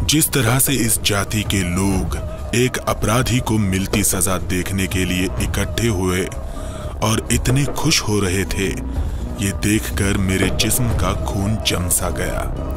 जिस तरह से इस जाति के लोग एक अपराधी को मिलती सजा देखने के लिए इकट्ठे हुए और इतने खुश हो रहे थे, ये देखकर मेरे जिस्म का खून जम सा गया।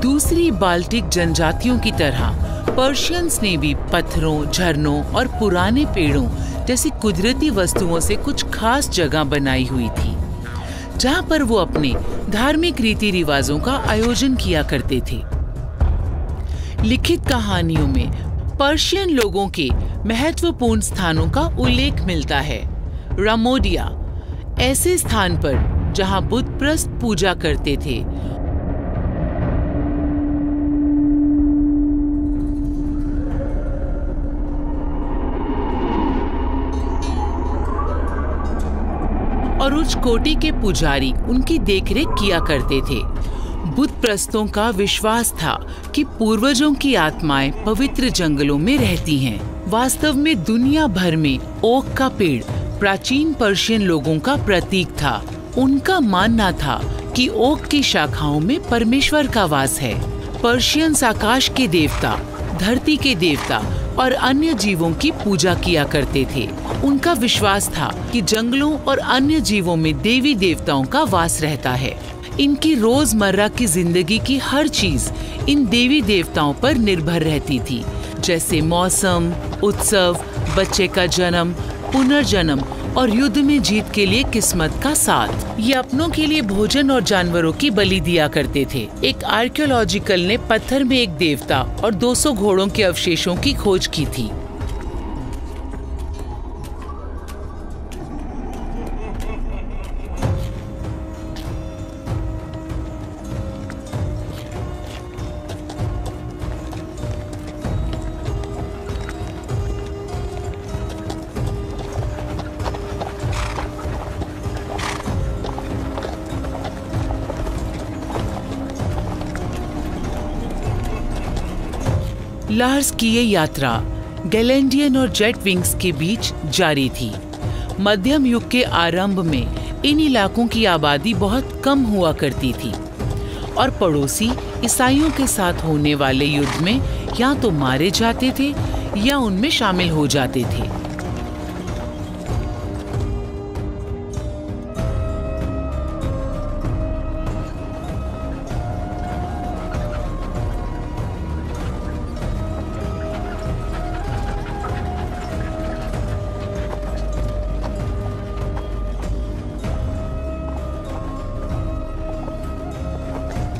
दूसरी बाल्टिक जनजातियों की तरह पर्शियंस ने भी पत्थरों, झरनों और पुराने पेड़ों जैसी कुदरती वस्तुओं से कुछ खास जगह बनाई हुई थी, जहां पर वो अपने धार्मिक रीति रिवाजों का आयोजन किया करते थे। लिखित कहानियों में पर्शियन लोगों के महत्वपूर्ण स्थानों का उल्लेख मिलता है। रामोडिया, ऐसे स्थान पर जहां बुत प्रस्त पूजा करते थे, और उच्च कोटि के पुजारी उनकी देखरेख किया करते थे। बुत प्रस्तों का विश्वास था कि पूर्वजों की आत्माएं पवित्र जंगलों में रहती हैं। वास्तव में दुनिया भर में ओक का पेड़ प्राचीन पर्शियन लोगों का प्रतीक था। उनका मानना था कि ओक की शाखाओं में परमेश्वर का वास है। पर्शियंस आकाश के देवता, धरती के देवता और अन्य जीवों की पूजा किया करते थे। उनका विश्वास था कि जंगलों और अन्य जीवों में देवी देवताओं का वास रहता है। इनकी रोजमर्रा की जिंदगी की हर चीज इन देवी देवताओं पर निर्भर रहती थी, जैसे मौसम, उत्सव, बच्चे का जन्म, पुनर्जन्म और युद्ध में जीत के लिए किस्मत का साथ। ये अपनों के लिए भोजन और जानवरों की बलि दिया करते थे। एक आर्कियोलॉजिकल ने पत्थर में एक देवता और 200 घोड़ों के अवशेषों की खोज की थी। लार्स की ये यात्रा गैलेंडियन और जेट विंग्स के बीच जारी थी। मध्यम युग के आरंभ में इन इलाकों की आबादी बहुत कम हुआ करती थी और पड़ोसी ईसाइयों के साथ होने वाले युद्ध में या तो मारे जाते थे या उनमें शामिल हो जाते थे।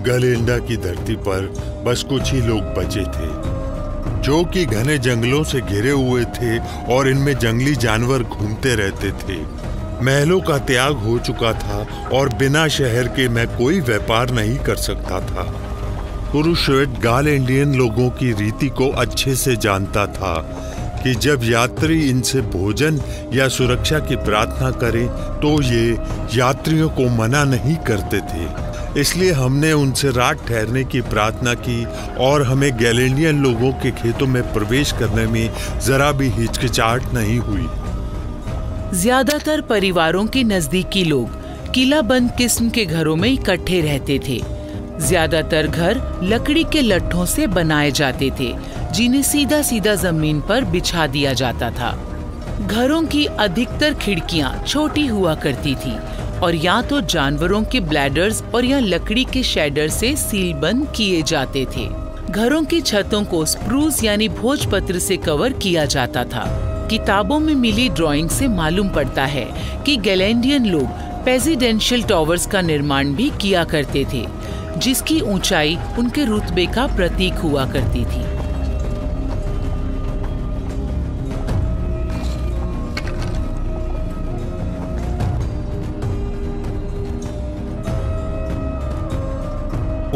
गैलेंडा की धरती पर बस कुछ ही लोग बचे थे, जो कि घने जंगलों से घिरे हुए थे और इनमें जंगली जानवर घूमते रहते थे। महलों का त्याग हो चुका था और बिना शहर के मैं कोई व्यापार नहीं कर सकता था। पुरुषवेट गैलेंडियन लोगों की रीति को अच्छे से जानता था कि जब यात्री इनसे भोजन या सुरक्षा की प्रार्थना करें तो ये यात्रियों को मना नहीं करते थे। इसलिए हमने उनसे रात ठहरने की प्रार्थना की और हमें गैलेंडियन लोगों के खेतों में प्रवेश करने में जरा भी हिचकिचाहट नहीं हुई। ज्यादातर परिवारों के नजदीकी लोग किलाबंद किस्म के घरों में इकट्ठे रहते थे। ज्यादातर घर लकड़ी के लट्ठों से बनाए जाते थे, जिन्हें सीधा सीधा जमीन पर बिछा दिया जाता था। घरों की अधिकतर खिड़कियां छोटी हुआ करती थी और या तो जानवरों के ब्लैडर्स और या लकड़ी के शेडर से सील बंद किए जाते थे। घरों की छतों को स्प्रूस यानी भोजपत्र से कवर किया जाता था। किताबों में मिली ड्राइंग से मालूम पड़ता है कि गैलेंडियन लोग प्रेसिडेंशियल टावर्स का निर्माण भी किया करते थे, जिसकी ऊंचाई उनके रुतबे का प्रतीक हुआ करती थी।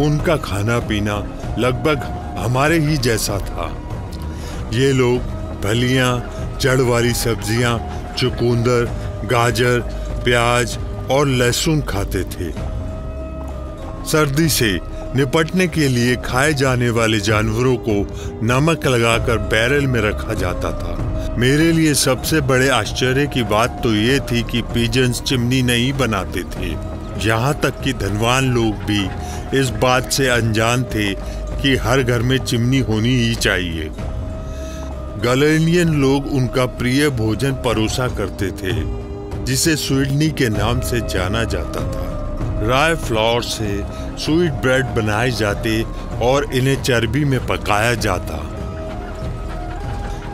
उनका खाना पीना लगभग हमारे ही जैसा था। ये लोग फलियां, जड़ वाली सब्जियां, चुकंदर, गाजर, प्याज और लहसुन खाते थे। सर्दी से निपटने के लिए खाए जाने वाले जानवरों को नमक लगाकर बैरल में रखा जाता था। मेरे लिए सबसे बड़े आश्चर्य की बात तो ये थी कि पिजन्स चिमनी नहीं बनाते थे। यहाँ तक कि धनवान लोग भी इस बात से अनजान थे कि हर घर में चिमनी होनी ही चाहिए। गैलेंडियन लोग उनका प्रिय भोजन परोसा करते थे, जिसे स्वीडनी के नाम से जाना जाता था। राय फ्लावर से स्वीट ब्रेड बनाए जाते और इन्हें चर्बी में पकाया जाता।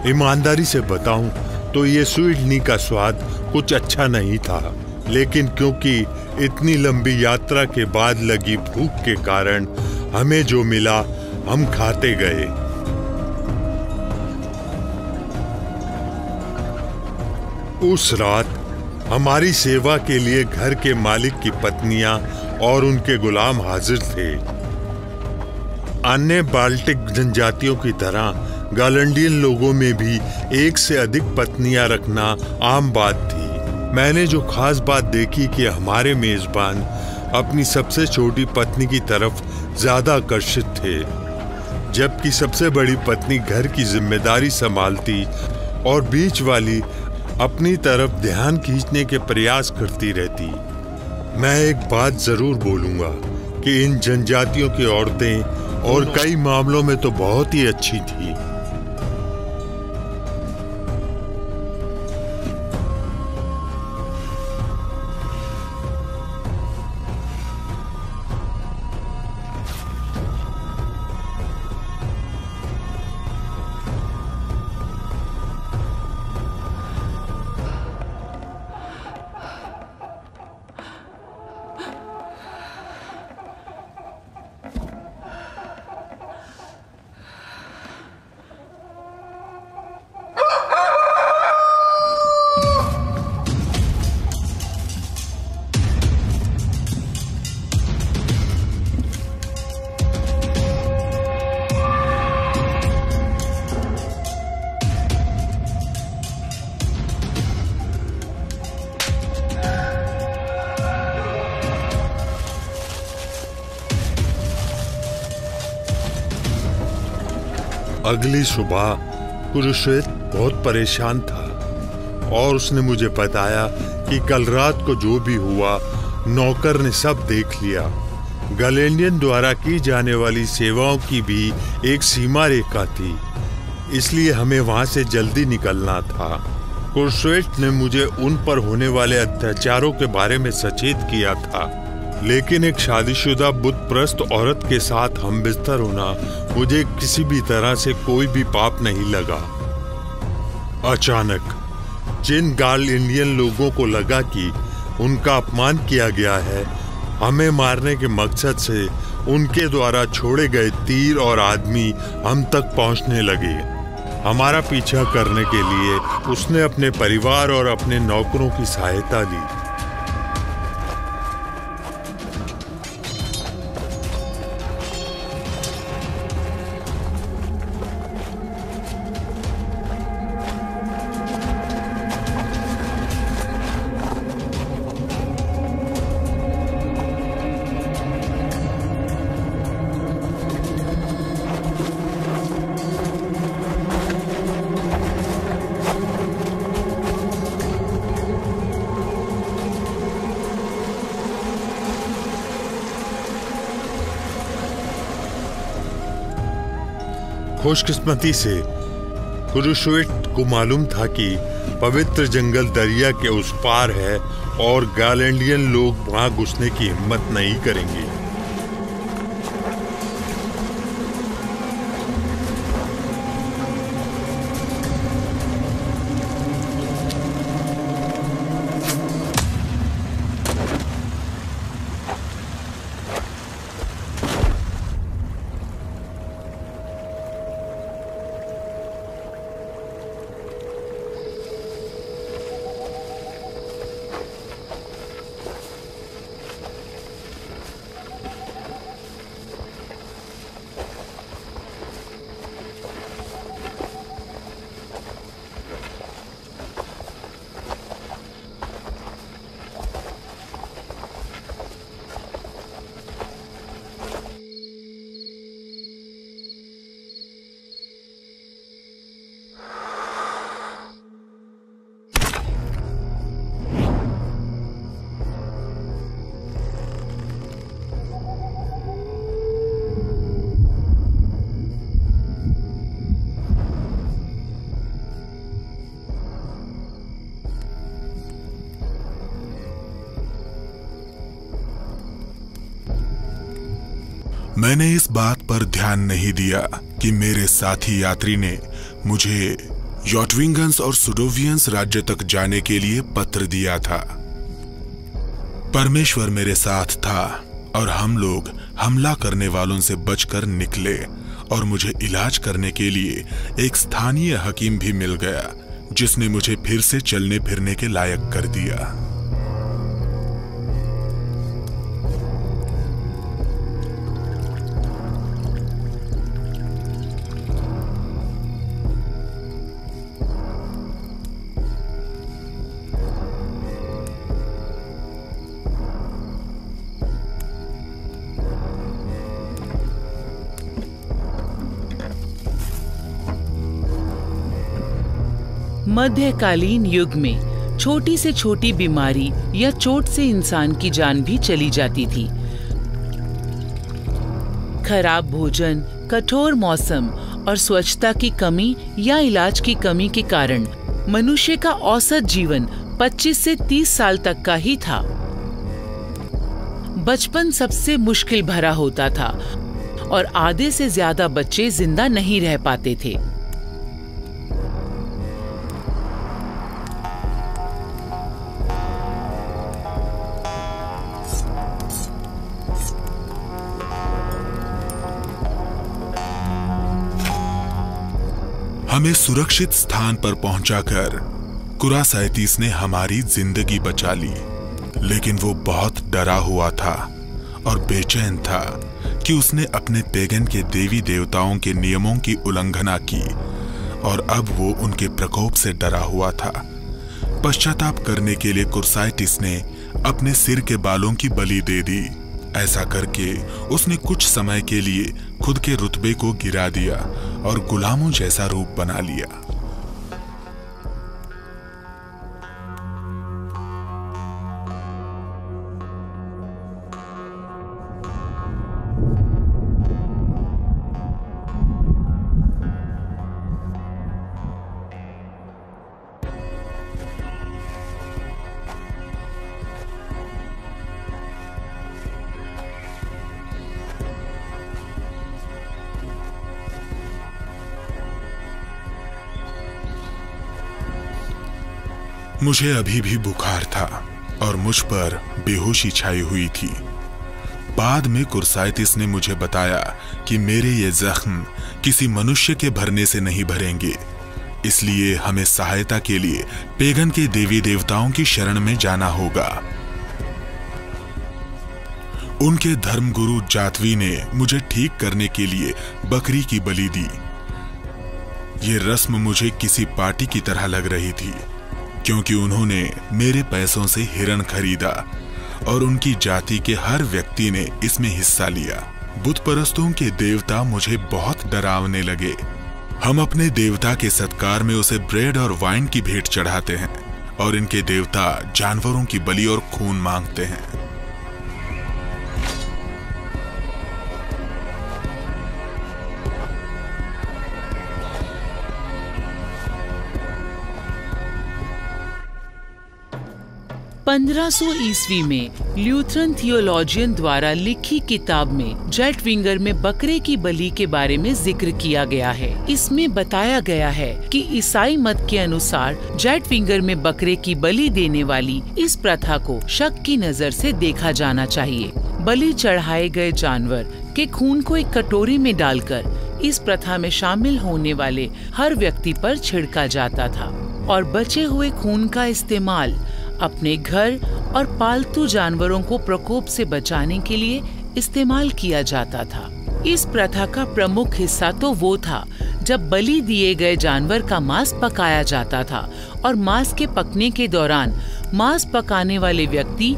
ईमानदारी से बताऊं तो ये स्वीडनी का स्वाद कुछ अच्छा नहीं था, लेकिन क्योंकि इतनी लंबी यात्रा के बाद लगी भूख के कारण हमें जो मिला हम खाते गए। उस रात हमारी सेवा के लिए घर के मालिक की पत्नियां और उनके गुलाम हाजिर थे। अन्य बाल्टिक जनजातियों की तरह गैलेंडियन लोगों में भी एक से अधिक पत्नियां रखना आम बात थी। मैंने जो खास बात देखी कि हमारे मेजबान अपनी सबसे छोटी पत्नी की तरफ ज्यादा आकर्षित थे, जबकि सबसे बड़ी पत्नी घर की जिम्मेदारी संभालती और बीच वाली अपनी तरफ ध्यान खींचने के प्रयास करती रहती। मैं एक बात जरूर बोलूंगा कि इन जनजातियों की औरतें और कई मामलों में तो बहुत ही अच्छी थी। अगली सुबह कुरुश्वेत बहुत परेशान था और उसने मुझे बताया कि कल रात को जो भी हुआ नौकर ने सब देख लिया। गैलेंडियन द्वारा की जाने वाली सेवाओं की भी एक सीमा रेखा थी, इसलिए हमें वहां से जल्दी निकलना था। कुरुश्वेत ने मुझे उन पर होने वाले अत्याचारों के बारे में सचेत किया था, लेकिन एक शादीशुदा बुतप्रस्त औरत के साथ हम बिस्तर होना मुझे किसी भी तरह से कोई भी पाप नहीं लगा। अचानक जिन गैलेंडियन लोगों को लगा कि उनका अपमान किया गया है, हमें मारने के मकसद से उनके द्वारा छोड़े गए तीर और आदमी हम तक पहुंचने लगे। हमारा पीछा करने के लिए उसने अपने परिवार और अपने नौकरों की सहायता ली। खुशकिस्मती से कुरुश्वेत को मालूम था कि पवित्र जंगल दरिया के उस पार है और गैलेंडियन लोग वहां घुसने की हिम्मत नहीं करेंगे। मैंने इस बात पर ध्यान नहीं दिया कि मेरे साथी यात्री ने मुझे योटविंगन्स और सुडोवियंस राज्य तक जाने के लिए पत्र दिया था। परमेश्वर मेरे साथ था और हम लोग हमला करने वालों से बचकर निकले और मुझे इलाज करने के लिए एक स्थानीय हकीम भी मिल गया, जिसने मुझे फिर से चलने फिरने के लायक कर दिया। मध्यकालीन युग में छोटी से छोटी बीमारी या चोट से इंसान की जान भी चली जाती थी। खराब भोजन, कठोर मौसम और स्वच्छता की कमी या इलाज की कमी के कारण मनुष्य का औसत जीवन 25 से 30 साल तक का ही था। बचपन सबसे मुश्किल भरा होता था और आधे से ज्यादा बच्चे जिंदा नहीं रह पाते थे। हमें सुरक्षित स्थान पर पहुंचाकर कुरासाइटिस ने हमारी जिंदगी बचा ली, लेकिन वो बहुत डरा हुआ था और बेचैन था कि उसने अपने पेगन के देवी देवताओं के नियमों की उल्लंघना की और अब वो उनके प्रकोप से डरा हुआ था। पश्चाताप करने के लिए कुरासाइटिस ने अपने सिर के बालों की बलि दे दी। ऐसा करके उसने कुछ समय के लिए खुद के रुतबे को गिरा दिया और गुलामों जैसा रूप बना लिया। मुझे अभी भी बुखार था और मुझ पर बेहोशी छाई हुई थी। बाद में कुरासाइटिस ने मुझे बताया कि मेरे ये जख्म किसी मनुष्य के भरने से नहीं भरेंगे, इसलिए हमें सहायता के लिए पेगन के देवी देवताओं की शरण में जाना होगा। उनके धर्मगुरु जातवी ने मुझे ठीक करने के लिए बकरी की बलि दी। ये रस्म मुझे किसी पार्टी की तरह लग रही थी, क्योंकि उन्होंने मेरे पैसों से हिरण खरीदा और उनकी जाति के हर व्यक्ति ने इसमें हिस्सा लिया। बुत परस्तों के देवता मुझे बहुत डरावने लगे। हम अपने देवता के सत्कार में उसे ब्रेड और वाइन की भेंट चढ़ाते हैं और इनके देवता जानवरों की बलि और खून मांगते हैं। ईस्वी में ल्यूथरन थियोलॉजियन द्वारा लिखी किताब में जेटविंगर में बकरे की बलि के बारे में जिक्र किया गया है। इसमें बताया गया है कि ईसाई मत के अनुसार जेटविंगर में बकरे की बलि देने वाली इस प्रथा को शक की नजर से देखा जाना चाहिए। बलि चढ़ाए गए जानवर के खून को एक कटोरी में डालकर इस प्रथा में शामिल होने वाले हर व्यक्ति पर छिड़का जाता था और बचे हुए खून का इस्तेमाल अपने घर और पालतू जानवरों को प्रकोप से बचाने के लिए इस्तेमाल किया जाता था। इस प्रथा का प्रमुख हिस्सा तो वो था जब बलि दिए गए जानवर का मांस पकाया जाता था और मांस के पकने के दौरान मांस पकाने वाले व्यक्ति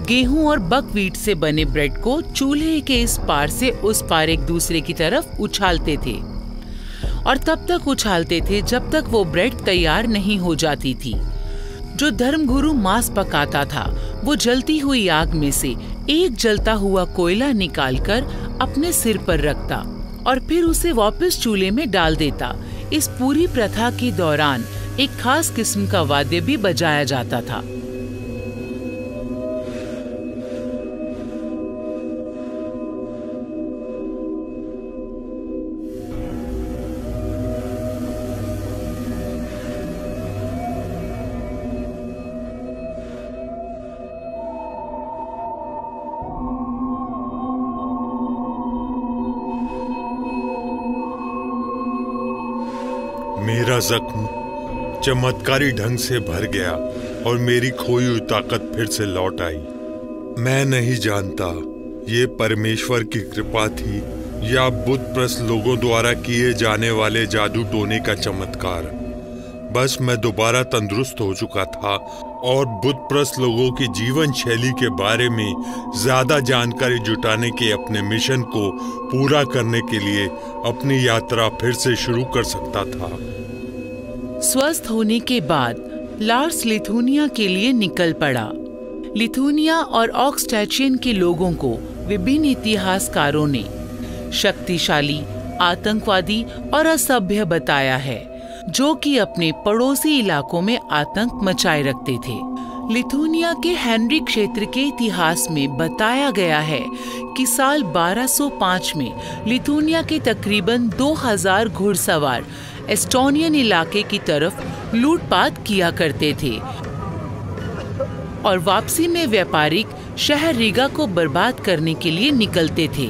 गेहूं और बकव्हीट से बने ब्रेड को चूल्हे के इस पार से उस पार एक दूसरे की तरफ उछालते थे और तब तक उछालते थे जब तक वो ब्रेड तैयार नहीं हो जाती थी। जो धर्मगुरु मांस पकाता था वो जलती हुई आग में से एक जलता हुआ कोयला निकालकर अपने सिर पर रखता और फिर उसे वापस चूल्हे में डाल देता। इस पूरी प्रथा के दौरान एक खास किस्म का वाद्य भी बजाया जाता था। मेरा जख्म चमत्कारी ढंग से भर गया और मेरी खोई हुई ताकत फिर से लौट आई। मैं नहीं जानता ये परमेश्वर की कृपा थी या बुतप्रस्त लोगों द्वारा किए जाने वाले जादू टोने का चमत्कार। बस मैं दोबारा तंदुरुस्त हो चुका था और बुतप्रस्त लोगों की जीवन शैली के बारे में ज्यादा जानकारी जुटाने के अपने मिशन को पूरा करने के लिए अपनी यात्रा फिर से शुरू कर सकता था। स्वस्थ होने के बाद लार्स लिथुनिया के लिए निकल पड़ा। लिथुनिया और ऑक्सटैचियन के लोगों को विभिन्न इतिहासकारों ने शक्तिशाली, आतंकवादी और असभ्य बताया है, जो कि अपने पड़ोसी इलाकों में आतंक मचाए रखते थे। लिथुनिया के हेनरी क्षेत्र के इतिहास में बताया गया है कि साल 1205 में लिथुनिया के तकरीबन 2000 घुड़सवार एस्टोनियन इलाके की तरफ लूटपाट किया करते थे और वापसी में व्यापारिक शहर रीगा को बर्बाद करने के लिए निकलते थे।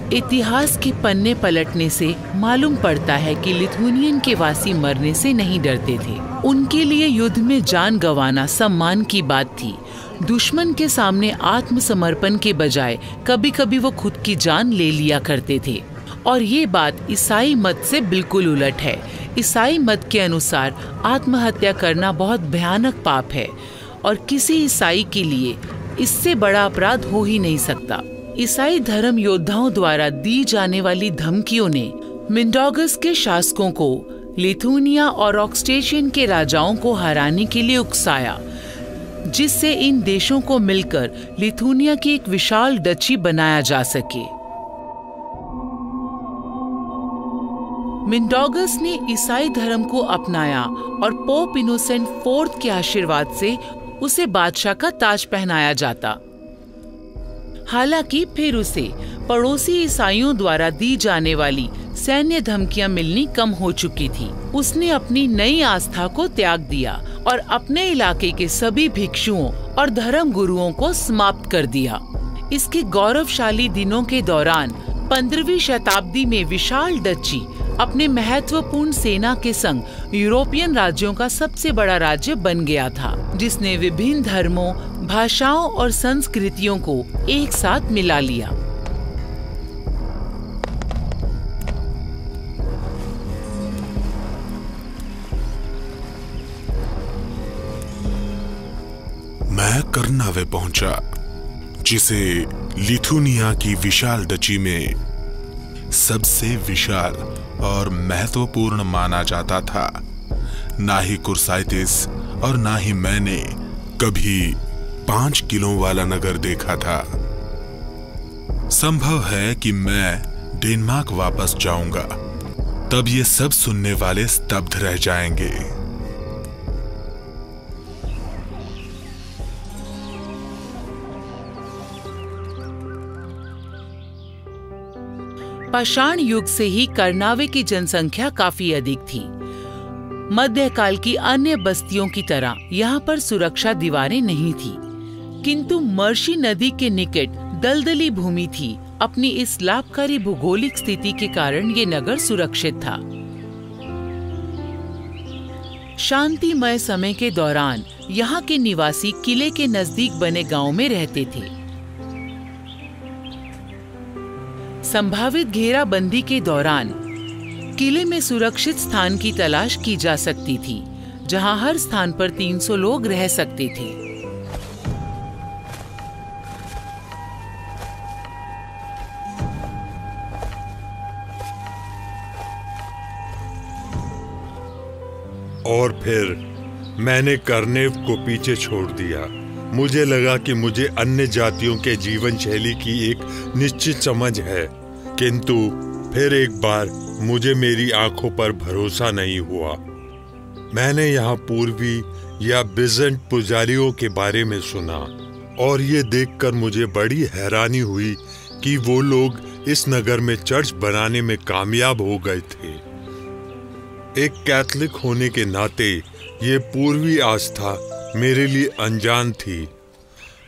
इतिहास के पन्ने पलटने से मालूम पड़ता है कि लिथुनियन के वासी मरने से नहीं डरते थे। उनके लिए युद्ध में जान गंवाना सम्मान की बात थी। दुश्मन के सामने आत्मसमर्पण के बजाय कभी कभी वो खुद की जान ले लिया करते थे। और ये बात ईसाई मत से बिल्कुल उलट है। ईसाई मत के अनुसार आत्महत्या करना बहुत भयानक पाप है और किसी ईसाई के लिए इससे बड़ा अपराध हो ही नहीं सकता। ईसाई धर्म योद्धाओं द्वारा दी जाने वाली धमकियों ने मिंडोगस के शासकों को लिथुनिया और ऑक्सटेशियन के राजाओं को हराने के लिए उकसाया, जिससे इन देशों को मिलकर लिथुनिया की एक विशाल डची बनाया जा सके। मिंडोगस ने ईसाई धर्म को अपनाया और पोप इनोसेंट IV के आशीर्वाद से उसे बादशाह का ताज पहनाया जाता। हालांकि फिर उसे पड़ोसी ईसाइयों द्वारा दी जाने वाली सैन्य धमकियां मिलनी कम हो चुकी थी। उसने अपनी नई आस्था को त्याग दिया और अपने इलाके के सभी भिक्षुओं और धर्म गुरुओं को समाप्त कर दिया। इसके गौरवशाली दिनों के दौरान 15वीं शताब्दी में विशाल डची अपने महत्वपूर्ण सेना के संग यूरोपियन राज्यों का सबसे बड़ा राज्य बन गया था, जिसने विभिन्न धर्मों, भाषाओं और संस्कृतियों को एक साथ मिला लिया। मैं कर्नावे पहुंचा, जिसे लिथुनिया की विशाल डची में सबसे विशाल और महत्वपूर्ण माना जाता था। ना ही कुर्साइटिस और ना ही मैंने कभी 5 किलो वाला नगर देखा था। संभव है कि मैं डेनमार्क वापस जाऊंगा, तब ये सब सुनने वाले स्तब्ध रह जाएंगे। पाषाण युग से ही कर्नावे की जनसंख्या काफी अधिक थी। मध्यकाल की अन्य बस्तियों की तरह यहाँ पर सुरक्षा दीवारें नहीं थी, किंतु मर्शी नदी के निकट दलदली भूमि थी। अपनी इस लाभकारी भौगोलिक स्थिति के कारण ये नगर सुरक्षित था। शांतिमय समय के दौरान यहाँ के निवासी किले के नजदीक बने गांव में रहते थे। संभावित घेराबंदी के दौरान किले में सुरक्षित स्थान की तलाश की जा सकती थी, जहां हर स्थान पर 300 लोग रह सकते थे। और फिर मैंने कर्नेव को पीछे छोड़ दिया। मुझे लगा कि मुझे अन्य जातियों के जीवन शैली की एक निश्चित समझ है, किंतु फिर एक बार मुझे मेरी आंखों पर भरोसा नहीं हुआ। मैंने यहाँ पूर्वी या बिजेंट पुजारियों के बारे में सुना और ये देखकर मुझे बड़ी हैरानी हुई कि वो लोग इस नगर में चर्च बनाने में कामयाब हो गए थे। एक कैथलिक होने के नाते ये पूर्वी आस्था मेरे लिए अनजान थी।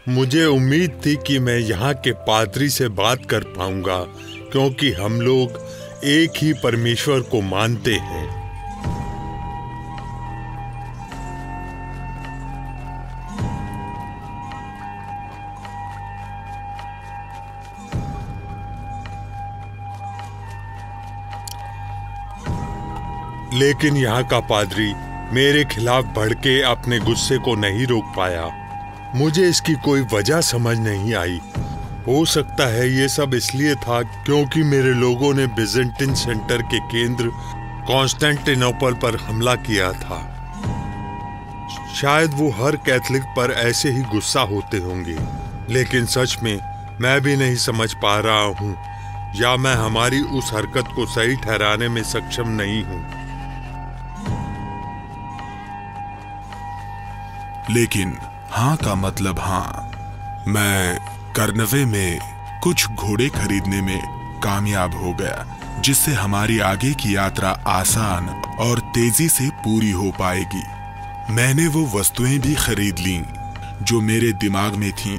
मुझे उम्मीद थी कि मैं यहाँ के पादरी से बात कर पाऊंगा, क्योंकि हम लोग एक ही परमेश्वर को मानते हैं। लेकिन यहाँ का पादरी मेरे खिलाफ भड़के अपने गुस्से को नहीं रोक पाया। मुझे इसकी कोई वजह समझ नहीं आई। हो सकता है ये सब इसलिए था क्योंकि मेरे लोगों ने बिजेंटिन सेंटर के केंद्र कॉन्स्टेंटिनोपल पर हमला किया था। शायद वो हर कैथलिक पर ऐसे ही गुस्सा होते होंगे, लेकिन सच में मैं भी नहीं समझ पा रहा हूँ, या मैं हमारी उस हरकत को सही ठहराने में सक्षम नहीं हूँ। लेकिन हाँ का मतलब हाँ। मैं कर्नवे में कुछ घोड़े खरीदने में कामयाब हो गया, जिससे हमारी आगे की यात्रा आसान और तेजी से पूरी हो पाएगी। मैंने वो वस्तुएं भी खरीद लीं जो मेरे दिमाग में थीं।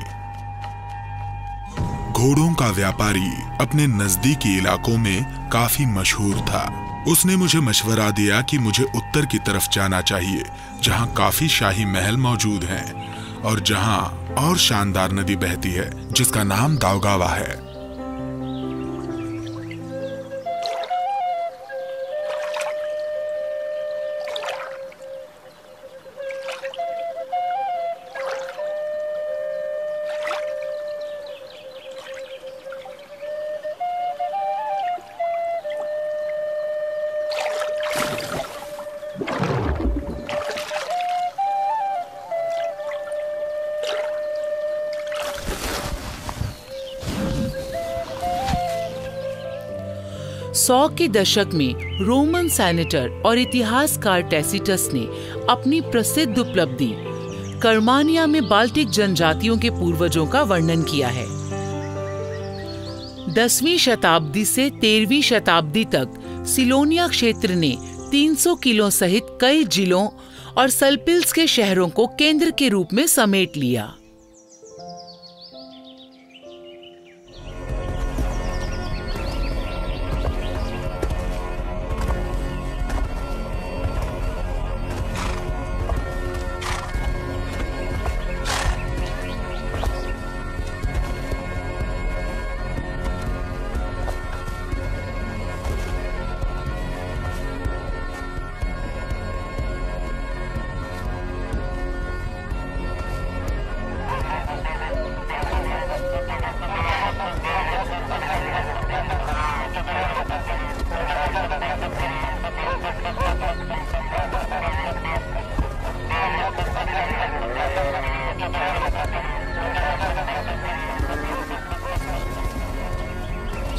घोड़ों का व्यापारी अपने नजदीकी इलाकों में काफी मशहूर था। उसने मुझे मशवरा दिया कि मुझे उत्तर की तरफ जाना चाहिए, जहां काफी शाही महल मौजूद हैं और जहां और शानदार नदी बहती है जिसका नाम दाउगावा है। सौ के दशक में रोमन सेनेटर और इतिहासकार टैसिटस ने अपनी प्रसिद्ध उपलब्धि कर्मानिया में बाल्टिक जनजातियों के पूर्वजों का वर्णन किया है। 10वीं शताब्दी से 13वीं शताब्दी तक सिलोनिया क्षेत्र ने 300 किलों सहित कई जिलों और सल्पिल्स के शहरों को केंद्र के रूप में समेट लिया।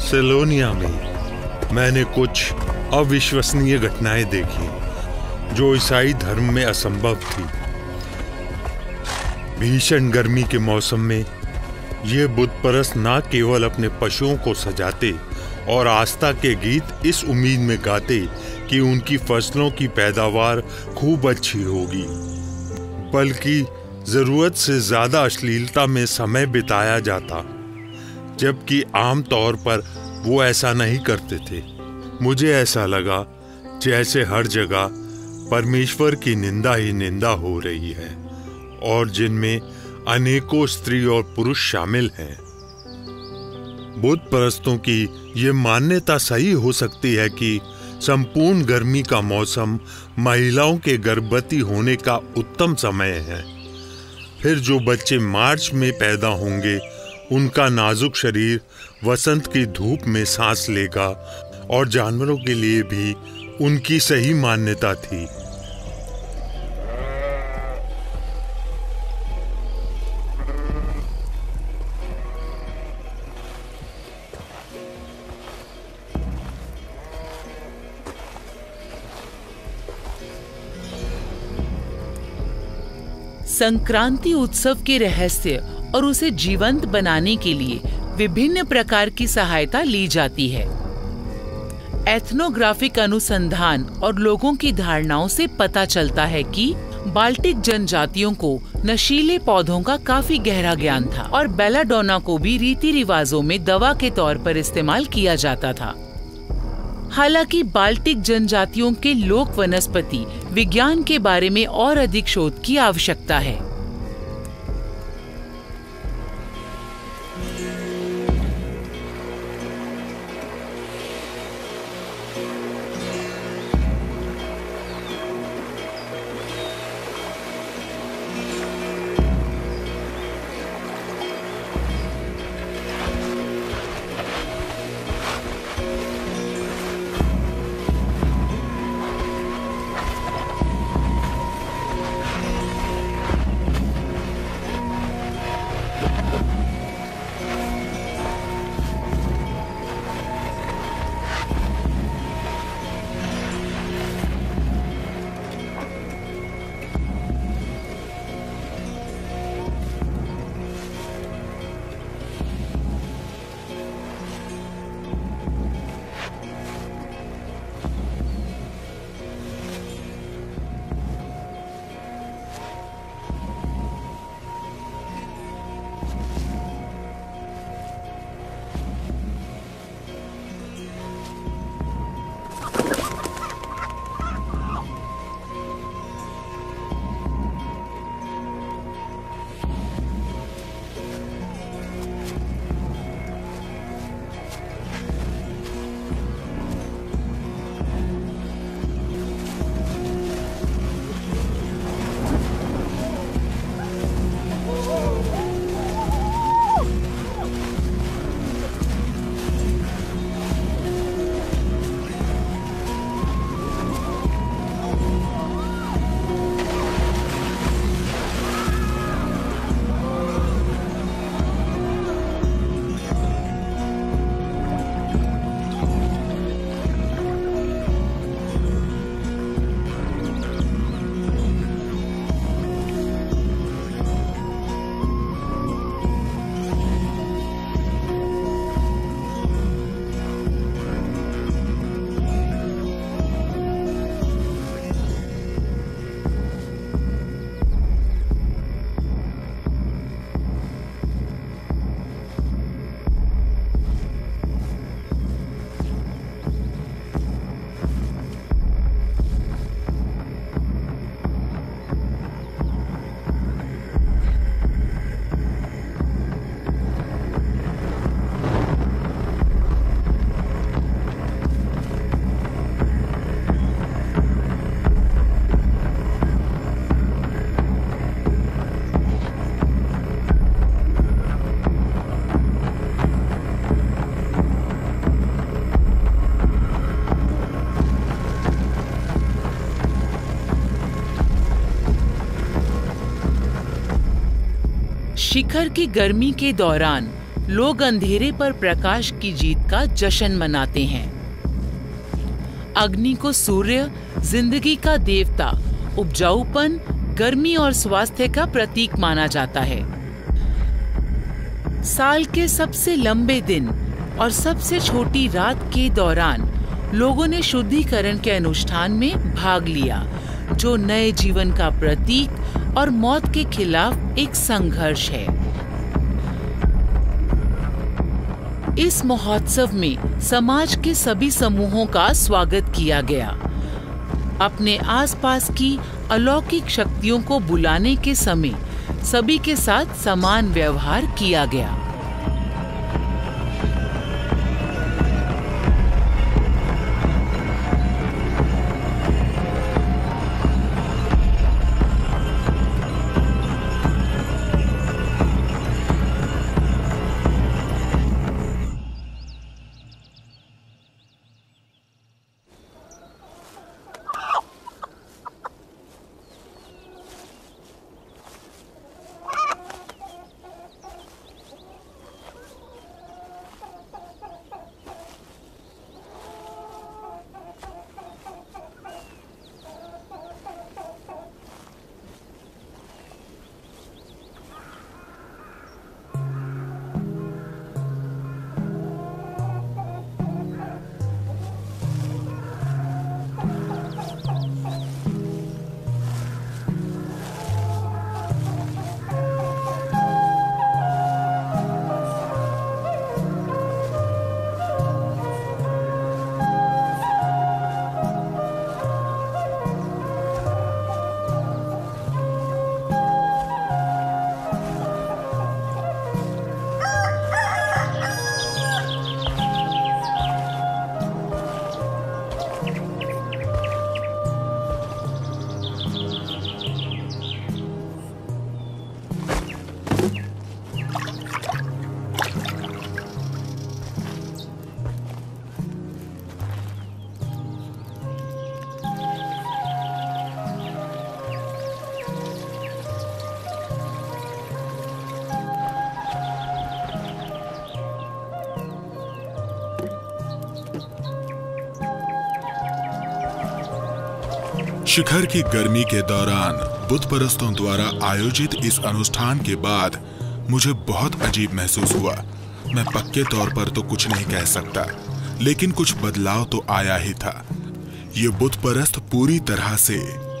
सेलोनिया में मैंने कुछ अविश्वसनीय घटनाएं देखी जो ईसाई धर्म में असंभव थी। भीषण गर्मी के मौसम में ये बुतपरस्त न केवल अपने पशुओं को सजाते और आस्था के गीत इस उम्मीद में गाते कि उनकी फसलों की पैदावार खूब अच्छी होगी, बल्कि जरूरत से ज्यादा अश्लीलता में समय बिताया जाता, जबकि आम तौर पर वो ऐसा नहीं करते थे। मुझे ऐसा लगा जैसे हर जगह परमेश्वर की निंदा ही निंदा हो रही है, और जिनमें अनेकों स्त्री और पुरुष शामिल हैं। बुत परस्तों की ये मान्यता सही हो सकती है कि संपूर्ण गर्मी का मौसम महिलाओं के गर्भवती होने का उत्तम समय है। फिर जो बच्चे मार्च में पैदा होंगे उनका नाजुक शरीर वसंत की धूप में सांस लेगा, और जानवरों के लिए भी उनकी सही मान्यता थी। संक्रांति उत्सव के रहस्य और उसे जीवंत बनाने के लिए विभिन्न प्रकार की सहायता ली जाती है। एथनोग्राफिक अनुसंधान और लोगों की धारणाओं से पता चलता है कि बाल्टिक जनजातियों को नशीले पौधों का काफी गहरा ज्ञान था और बेलाडोना को भी रीति रिवाजों में दवा के तौर पर इस्तेमाल किया जाता था। हालांकि बाल्टिक जनजातियों के लोक वनस्पति विज्ञान के बारे में और अधिक शोध की आवश्यकता है। शिखर की गर्मी के दौरान लोग अंधेरे पर प्रकाश की जीत का जश्न मनाते हैं। अग्नि को सूर्य, जिंदगी का देवता, उपजाऊपन, गर्मी और स्वास्थ्य का प्रतीक माना जाता है। साल के सबसे लंबे दिन और सबसे छोटी रात के दौरान लोगों ने शुद्धिकरण के अनुष्ठान में भाग लिया, जो नए जीवन का प्रतीक और मौत के खिलाफ एक संघर्ष है। इस महोत्सव में समाज के सभी समूहों का स्वागत किया गया। अपने आसपास की अलौकिक शक्तियों को बुलाने के समय सभी के साथ समान व्यवहार किया गया। शिखर की गर्मी के दौरान बुत परस्तों द्वारा आयोजित इस अनुष्ठान के बाद मुझे बहुत अजीब महसूस हुआ। मैं पक्के तौर पर तो कुछ नहीं कह सकता, लेकिन कुछ बदलाव तो आया ही था। ये बुत परस्त पूरी तरह से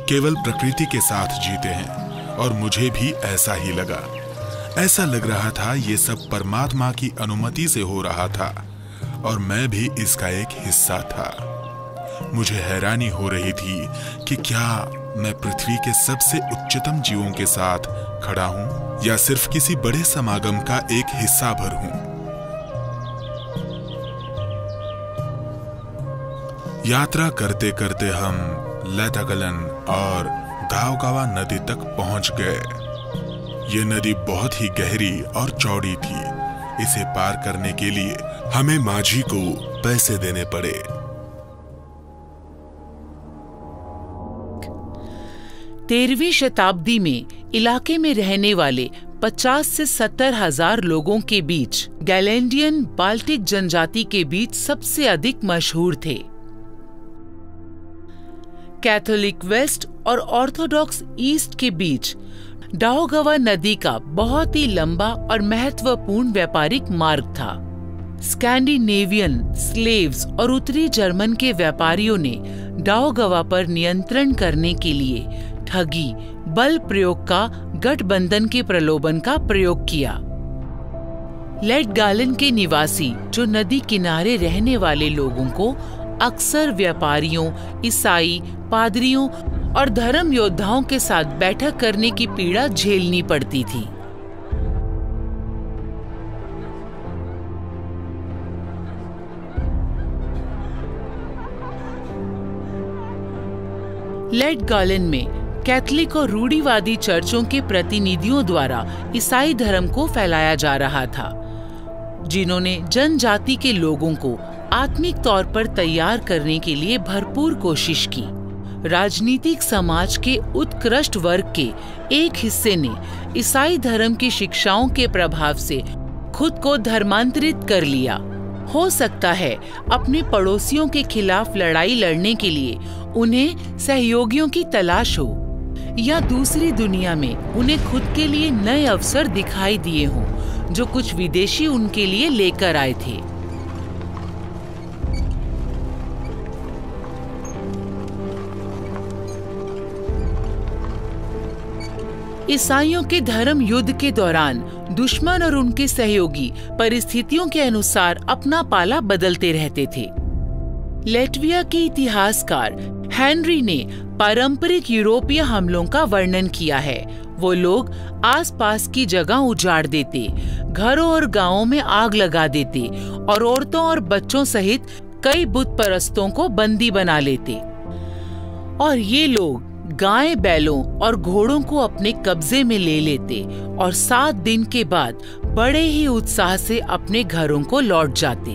केवल प्रकृति के साथ जीते हैं और मुझे भी ऐसा ही लगा। ऐसा लग रहा था ये सब परमात्मा की अनुमति से हो रहा था और मैं भी इसका एक हिस्सा था। मुझे हैरानी हो रही थी कि क्या मैं पृथ्वी के सबसे उच्चतम जीवों के साथ खड़ा हूं या सिर्फ किसी बड़े समागम का एक हिस्सा भर हूं। यात्रा करते करते हम लेटागलन और दावगावा नदी तक पहुंच गए। ये नदी बहुत ही गहरी और चौड़ी थी। इसे पार करने के लिए हमें माझी को पैसे देने पड़े। 13वीं शताब्दी में इलाके में रहने वाले 50 से 70 हजार लोगों के बीच गैलेंडियन बाल्टिक जनजाति के बीच सबसे अधिक मशहूर थे। कैथोलिक वेस्ट और ऑर्थोडॉक्स ईस्ट के बीच दावगावा नदी का बहुत ही लंबा और महत्वपूर्ण व्यापारिक मार्ग था। स्कैंडिनेवियन स्लेव्स और उत्तरी जर्मन के व्यापारियों ने दावगावा पर नियंत्रण करने के लिए ठगी, बल प्रयोग का गठबंधन के प्रलोभन का प्रयोग किया। लेटगालन के निवासी जो नदी किनारे रहने वाले लोगों को अक्सर व्यापारियों, ईसाई, पादरियों और धर्म योद्धाओं के साथ बैठक करने की पीड़ा झेलनी पड़ती थी। लेटगालन में कैथलिक और रूढ़िवादी चर्चों के प्रतिनिधियों द्वारा ईसाई धर्म को फैलाया जा रहा था, जिन्होंने जनजाति के लोगों को आत्मिक तौर पर तैयार करने के लिए भरपूर कोशिश की। राजनीतिक समाज के उत्कृष्ट वर्ग के एक हिस्से ने ईसाई धर्म की शिक्षाओं के प्रभाव से खुद को धर्मांतरित कर लिया। हो सकता है अपने पड़ोसियों के खिलाफ लड़ाई लड़ने के लिए उन्हें सहयोगियों की तलाश हो, या दूसरी दुनिया में उन्हें खुद के लिए नए अवसर दिखाई दिए हों जो कुछ विदेशी उनके लिए लेकर आए थे। ईसाइयों के धर्म युद्ध के दौरान दुश्मन और उनके सहयोगी परिस्थितियों के अनुसार अपना पाला बदलते रहते थे। लेटविया के इतिहासकार हेनरी ने पारंपरिक यूरोपीय हमलों का वर्णन किया है। वो लोग आसपास की जगह उजाड़ देते, घरों और गांवों में आग लगा देते और औरतों और बच्चों सहित कई बुत परस्तों को बंदी बना लेते। और ये लोग गाय, बैलों और घोड़ों को अपने कब्जे में ले लेते और 7 दिन के बाद बड़े ही उत्साह से अपने घरों को लौट जाते।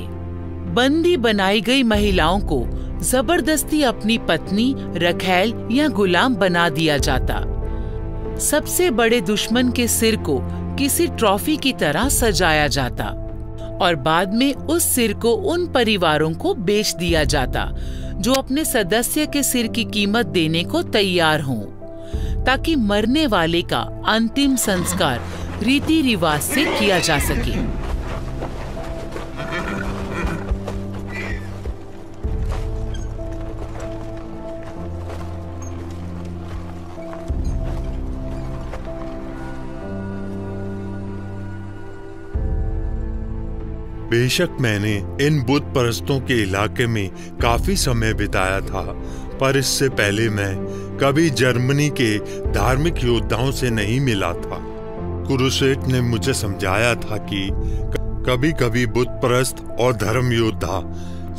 बंदी बनाई गई महिलाओं को जबरदस्ती अपनी पत्नी, रखैल या गुलाम बना दिया जाता। सबसे बड़े दुश्मन के सिर को किसी ट्रॉफी की तरह सजाया जाता और बाद में उस सिर को उन परिवारों को बेच दिया जाता जो अपने सदस्य के सिर की कीमत देने को तैयार हों, ताकि मरने वाले का अंतिम संस्कार रीति रिवाज से किया जा सके। बेशक मैंने इन बुत परस्तों के इलाके में काफी समय बिताया था, पर इससे पहले मैं कभी जर्मनी के धार्मिक योद्धाओं से नहीं मिला था। कुरुसेट ने मुझे समझाया था कि कभी कभी बुत परस्त और धर्म योद्धा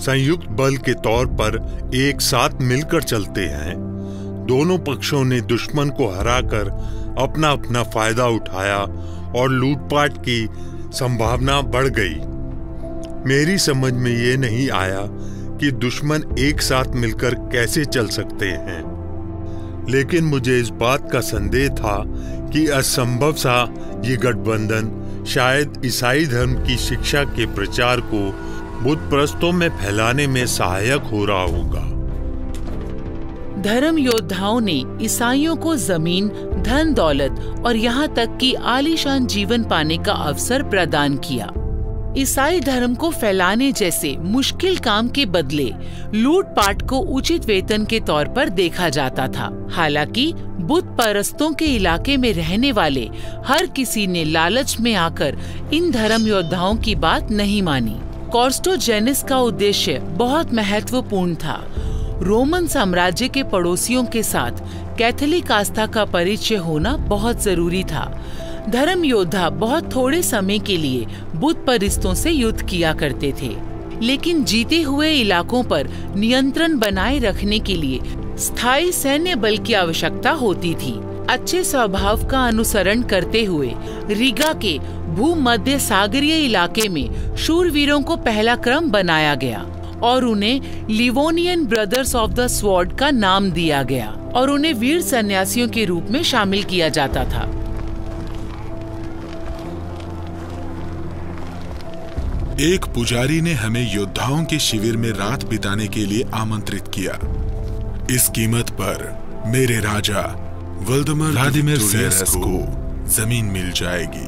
संयुक्त बल के तौर पर एक साथ मिलकर चलते हैं। दोनों पक्षों ने दुश्मन को हराकर अपना अपना फायदा उठाया और लूटपाट की संभावना बढ़ गई। मेरी समझ में ये नहीं आया कि दुश्मन एक साथ मिलकर कैसे चल सकते हैं, लेकिन मुझे इस बात का संदेह था कि असंभव सा ये गठबंधन शायद ईसाई धर्म की शिक्षा के प्रचार को बुत परस्तों में फैलाने में सहायक हो रहा होगा। धर्म योद्धाओं ने ईसाइयों को जमीन, धन दौलत और यहाँ तक कि आलीशान जीवन पाने का अवसर प्रदान किया। ईसाई धर्म को फैलाने जैसे मुश्किल काम के बदले लूटपाट को उचित वेतन के तौर पर देखा जाता था। हालांकि बुत परस्तों के इलाके में रहने वाले हर किसी ने लालच में आकर इन धर्म योद्धाओं की बात नहीं मानी। कॉर्स्टोजेनिस का उद्देश्य बहुत महत्वपूर्ण था। रोमन साम्राज्य के पड़ोसियों के साथ कैथोलिक आस्था का परिचय होना बहुत जरूरी था। धर्म योद्धा बहुत थोड़े समय के लिए बुत परिस्तों से युद्ध किया करते थे, लेकिन जीते हुए इलाकों पर नियंत्रण बनाए रखने के लिए स्थायी सैन्य बल की आवश्यकता होती थी। अच्छे स्वभाव का अनुसरण करते हुए रीगा के भूमध्य सागरीय इलाके में शूरवीरों को पहला क्रम बनाया गया और उन्हें Livonian brothers of the sword का नाम दिया गया और उन्हें वीर सन्यासियों के रूप में शामिल किया जाता था। एक पुजारी ने हमें योद्धाओं के शिविर में रात बिताने के लिए आमंत्रित किया। इस कीमत पर मेरे राजा व्लादिमीर सेरेस को जमीन मिल जाएगी।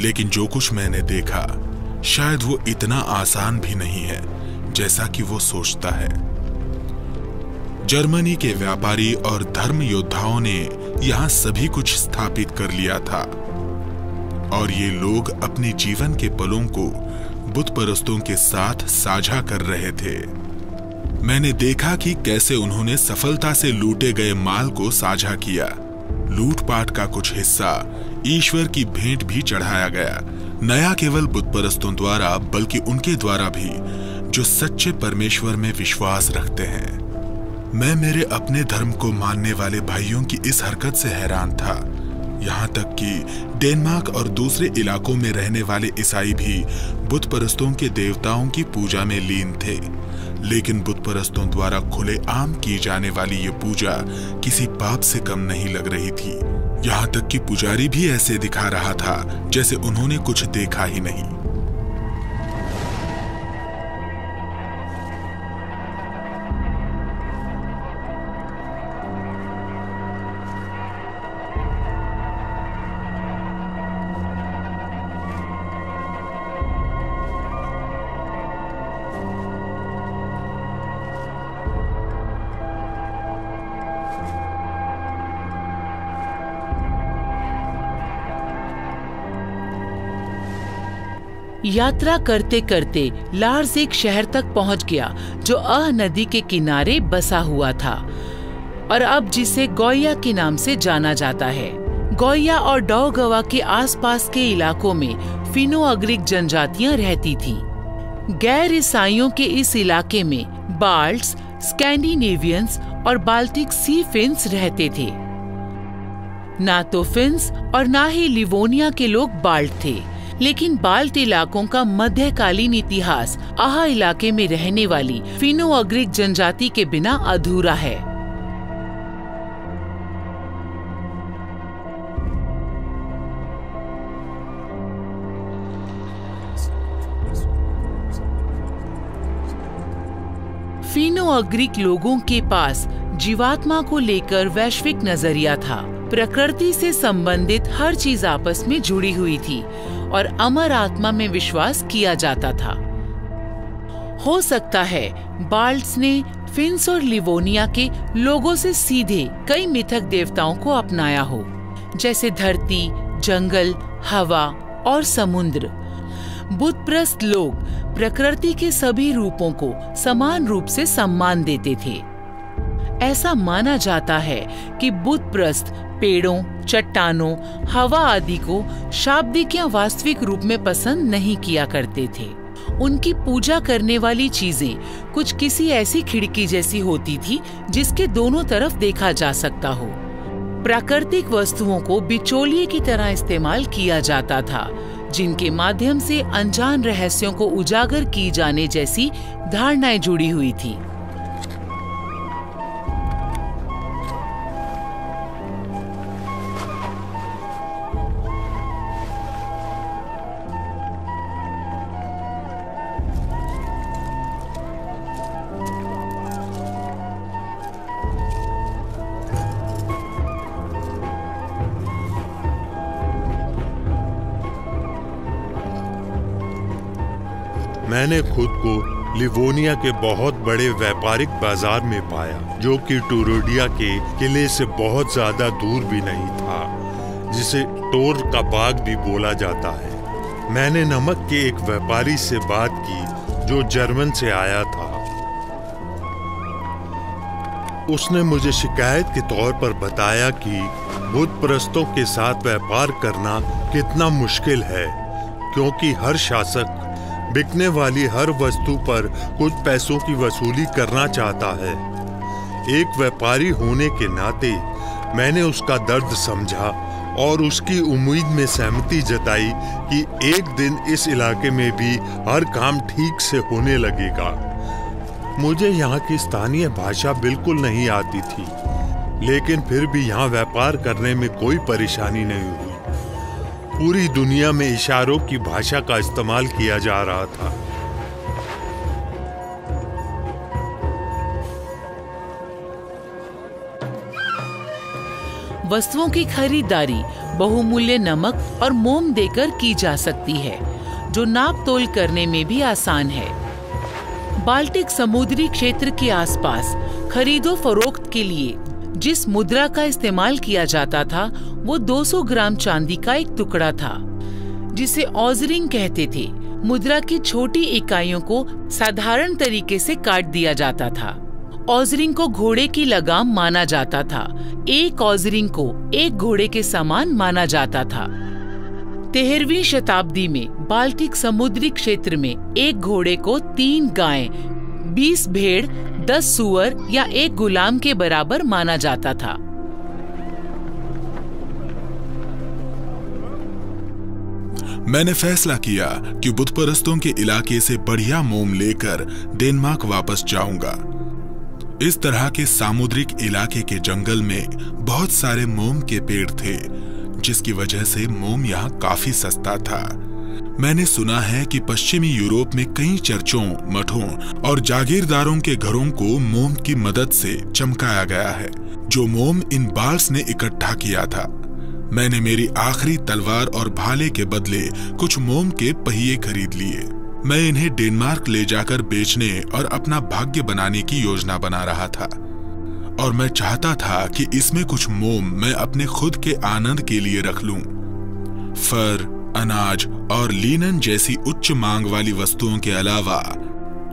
लेकिन जो कुछ मैंने देखा शायद वो इतना आसान भी नहीं है जैसा कि वो सोचता है। जर्मनी के व्यापारी और धर्म योद्धाओं ने यहाँ सभी कुछ स्थापित कर लिया था और ये लोग अपने जीवन के पलों को बुत परस्तों के साथ साझा कर रहे थे। मैंने देखा कि कैसे उन्होंने सफलता से लूटे गए माल को साझा किया। लूटपाट का कुछ हिस्सा ईश्वर की भेंट भी चढ़ाया गया, नया केवल बुत परस्तों द्वारा बल्कि उनके द्वारा भी जो सच्चे परमेश्वर में विश्वास रखते हैं। मैं मेरे अपने धर्म को मानने वाले भाइयों की इस हरकत से हैरान था। यहाँ तक कि डेनमार्क और दूसरे इलाकों में रहने वाले ईसाई भी बुत परस्तों के देवताओं की पूजा में लीन थे, लेकिन बुत परस्तों द्वारा खुलेआम की जाने वाली ये पूजा किसी पाप से कम नहीं लग रही थी। यहाँ तक कि पुजारी भी ऐसे दिखा रहा था जैसे उन्होंने कुछ देखा ही नहीं। यात्रा करते करते लार्स एक शहर तक पहुंच गया जो नदी के किनारे बसा हुआ था और अब जिसे गोया के नाम से जाना जाता है। गोया और डौगवा के आसपास के इलाकों में फिनो-अग्रिक जनजातियां रहती थी। गैर ईसाइयों के इस इलाके में बाल्ट्स, स्कैंडिनेवियंस और बाल्टिक सी फिन्स रहते थे। ना तो फिन्स और ना ही लिवोनिया के लोग बाल्ट थे, लेकिन बाल्ट इलाकों का मध्यकालीन इतिहास इलाके में रहने वाली फिनो-अग्रिक जनजाति के बिना अधूरा है। फिनो-अग्रिक लोगों के पास जीवात्मा को लेकर वैश्विक नजरिया था। प्रकृति से संबंधित हर चीज आपस में जुड़ी हुई थी और अमर आत्मा में विश्वास किया जाता था। हो सकता है बाल्ट्स ने फिन्स और लिवोनिया के लोगों से सीधे कई मिथक देवताओं को अपनाया हो, जैसे धरती, जंगल, हवा और समुद्र। बुतप्रस्त लोग प्रकृति के सभी रूपों को समान रूप से सम्मान देते थे। ऐसा माना जाता है कि बुतप्रस्त पेड़ों, चट्टानों, हवा आदि को शाब्दिक या वास्तविक रूप में पसंद नहीं किया करते थे। उनकी पूजा करने वाली चीजें कुछ किसी ऐसी खिड़की जैसी होती थी जिसके दोनों तरफ देखा जा सकता हो। प्राकृतिक वस्तुओं को बिचौलिए की तरह इस्तेमाल किया जाता था, जिनके माध्यम से अनजान रहस्यों को उजागर की जाने जैसी धारणाएं जुड़ी हुई थी। मैंने खुद को लिवोनिया के बहुत बड़े व्यापारिक बाजार में पाया, जो कि टूरोडिया के किले से बहुत ज्यादा दूर भी नहीं था, जिसे टोर का बाग भी बोला जाता है। मैंने नमक के एक व्यापारी से बात की जो जर्मन से आया था। उसने मुझे शिकायत के तौर पर बताया कि बुत परस्तों के साथ व्यापार करना कितना मुश्किल है, क्योंकि हर शासक बिकने वाली हर वस्तु पर कुछ पैसों की वसूली करना चाहता है। एक व्यापारी होने के नाते मैंने उसका दर्द समझा और उसकी उम्मीद में सहमति जताई कि एक दिन इस इलाके में भी हर काम ठीक से होने लगेगा। मुझे यहाँ की स्थानीय भाषा बिल्कुल नहीं आती थी, लेकिन फिर भी यहाँ व्यापार करने में कोई परेशानी नहीं हुई। पूरी दुनिया में इशारों की भाषा का इस्तेमाल किया जा रहा था। वस्तुओं की खरीदारी बहुमूल्य नमक और मोम देकर की जा सकती है, जो नाप तोल करने में भी आसान है। बाल्टिक समुद्री क्षेत्र के आसपास खरीदो फरोख्त के लिए जिस मुद्रा का इस्तेमाल किया जाता था वो 200 ग्राम चांदी का एक टुकड़ा था, जिसे ऑजरिंग कहते थे। मुद्रा की छोटी इकाइयों को साधारण तरीके से काट दिया जाता था। ऑजरिंग को घोड़े की लगाम माना जाता था। एक ऑजरिंग को एक घोड़े के समान माना जाता था। 13वीं शताब्दी में बाल्टिक समुद्री क्षेत्र में एक घोड़े को 3 गायें, 20 भेड़, 10 सूअर या एक गुलाम के बराबर माना जाता था। मैंने फैसला किया कि बुत परस्तों के इलाके से बढ़िया मोम लेकर डेनमार्क वापस जाऊंगा। इस तरह के सामुद्रिक इलाके के जंगल में बहुत सारे मोम के पेड़ थे, जिसकी वजह से मोम यहाँ काफी सस्ता था। मैंने सुना है कि पश्चिमी यूरोप में कई चर्चों, मठों और जागीरदारों के घरों को मोम की मदद से चमकाया गया है, जो मोम इन बाल्स ने इकट्ठा किया था। मैंने मेरी आखिरी तलवार और भाले के बदले कुछ मोम के पहिए खरीद लिए। मैं इन्हें डेनमार्क ले जाकर बेचने और अपना भाग्य बनाने की योजना बना रहा था, और मैं चाहता था कि इसमें कुछ मोम मैं अपने खुद के आनंद के लिए रख लूं। फर, अनाज और लिनन जैसी उच्च मांग वाली वस्तुओं के अलावा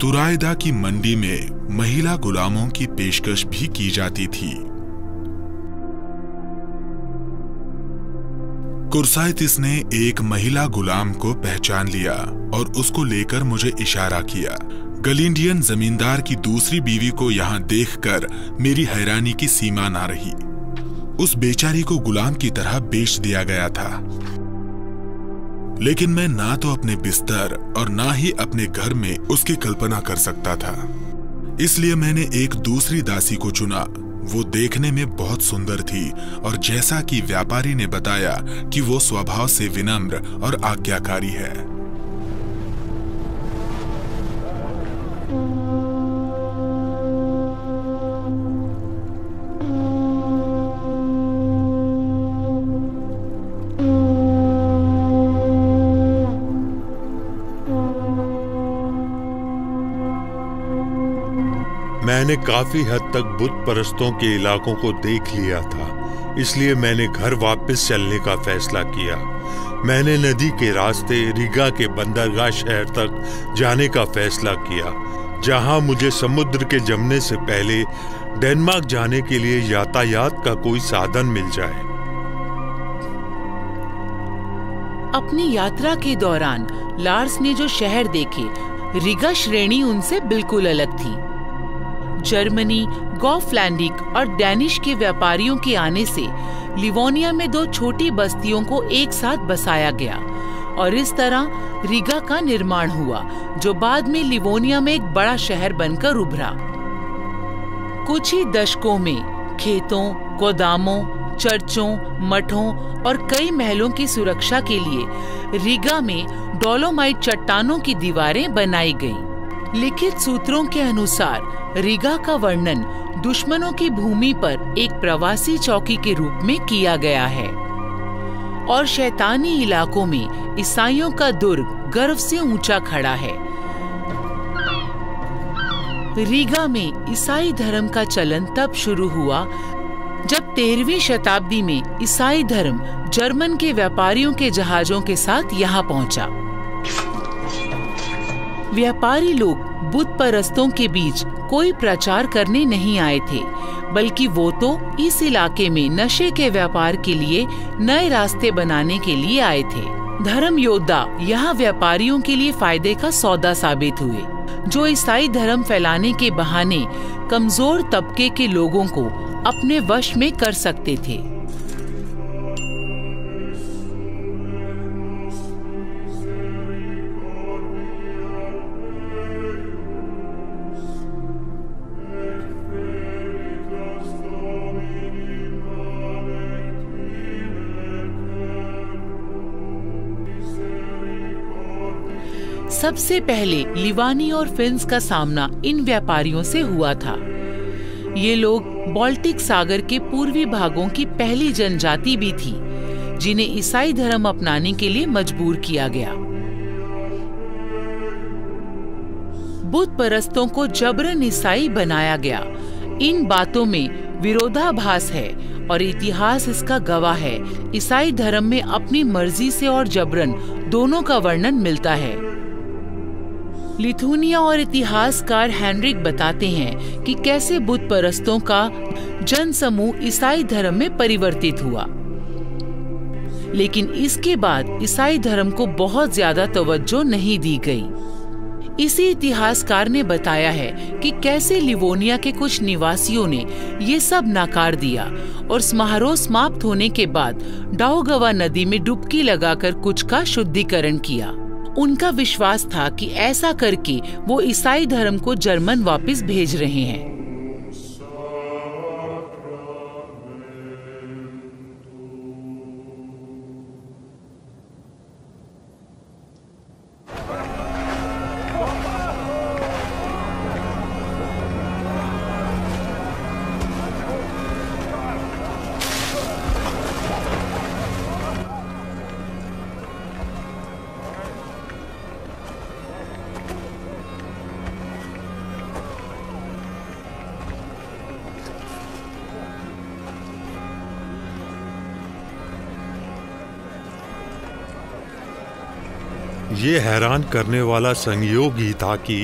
तुराइदा की मंडी में महिला गुलामों की पेशकश भी की जाती थी। कुर्साइतिस ने एक महिला गुलाम को पहचान लिया और उसको लेकर मुझे इशारा किया। गलिंडियन जमींदार की दूसरी बीवी को यहाँ देखकर मेरी हैरानी की सीमा ना रही। उस बेचारी को गुलाम की तरह बेच दिया गया था, लेकिन मैं ना तो अपने बिस्तर और ना ही अपने घर में उसकी कल्पना कर सकता था। इसलिए मैंने एक दूसरी दासी को चुना। वो देखने में बहुत सुंदर थी और जैसा कि व्यापारी ने बताया कि वो स्वभाव से विनम्र और आज्ञाकारी है। मैंने काफी हद तक बुत परस्तों के इलाकों को देख लिया था, इसलिए मैंने घर वापस चलने का फैसला किया। मैंने नदी के रास्ते रीगा के बंदरगाह शहर तक जाने का फैसला किया, जहां मुझे समुद्र के जमने से पहले डेनमार्क जाने के लिए यातायात का कोई साधन मिल जाए। अपनी यात्रा के दौरान लार्स ने जो शहर देखे, रीगा श्रेणी उनसे बिल्कुल अलग थी। जर्मनी, गॉफलैंडिक और डैनिश के व्यापारियों के आने से लिवोनिया में 2 छोटी बस्तियों को एक साथ बसाया गया और इस तरह रीगा का निर्माण हुआ, जो बाद में लिवोनिया में एक बड़ा शहर बनकर उभरा। कुछ ही दशकों में खेतों, गोदामों, चर्चों, मठों और कई महलों की सुरक्षा के लिए रीगा में डोलोमाइट चट्टानों की दीवारें बनाई गईं। लिखित सूत्रों के अनुसार रीगा का वर्णन दुश्मनों की भूमि पर एक प्रवासी चौकी के रूप में किया गया है और शैतानी इलाकों में ईसाइयों का दुर्ग गर्व से ऊंचा खड़ा है। रीगा में ईसाई धर्म का चलन तब शुरू हुआ जब 13वीं शताब्दी में ईसाई धर्म जर्मन के व्यापारियों के जहाजों के साथ यहाँ पहुंचा। व्यापारी लोग बुत परस्तों के बीच कोई प्रचार करने नहीं आए थे, बल्कि वो तो इस इलाके में नशे के व्यापार के लिए नए रास्ते बनाने के लिए आए थे। धर्म योद्धा यहाँ व्यापारियों के लिए फायदे का सौदा साबित हुए, जो ईसाई धर्म फैलाने के बहाने कमजोर तबके के लोगों को अपने वश में कर सकते थे। सबसे पहले लिवानी और फिन्स का सामना इन व्यापारियों से हुआ था। ये लोग बाल्टिक सागर के पूर्वी भागों की पहली जनजाति भी थी, जिन्हें ईसाई धर्म अपनाने के लिए मजबूर किया गया। बुत परस्तों को जबरन ईसाई बनाया गया। इन बातों में विरोधाभास है और इतिहास इसका गवाह है। ईसाई धर्म में अपनी मर्जी से और जबरन दोनों का वर्णन मिलता है। लिथुनिया और इतिहासकार हेनरिक बताते हैं कि कैसे बुत परस्तों का जनसमूह ईसाई धर्म में परिवर्तित हुआ, लेकिन इसके बाद ईसाई धर्म को बहुत ज्यादा तवज्जो नहीं दी गई। इसी इतिहासकार ने बताया है कि कैसे लिवोनिया के कुछ निवासियों ने ये सब नकार दिया और समारोह समाप्त होने के बाद डाउगवा नदी में डुबकी लगाकर कुछ का शुद्धिकरण किया। उनका विश्वास था कि ऐसा करके वो ईसाई धर्म को जर्मन वापस भेज रहे हैं। ये हैरान करने वाला संयोग ही था कि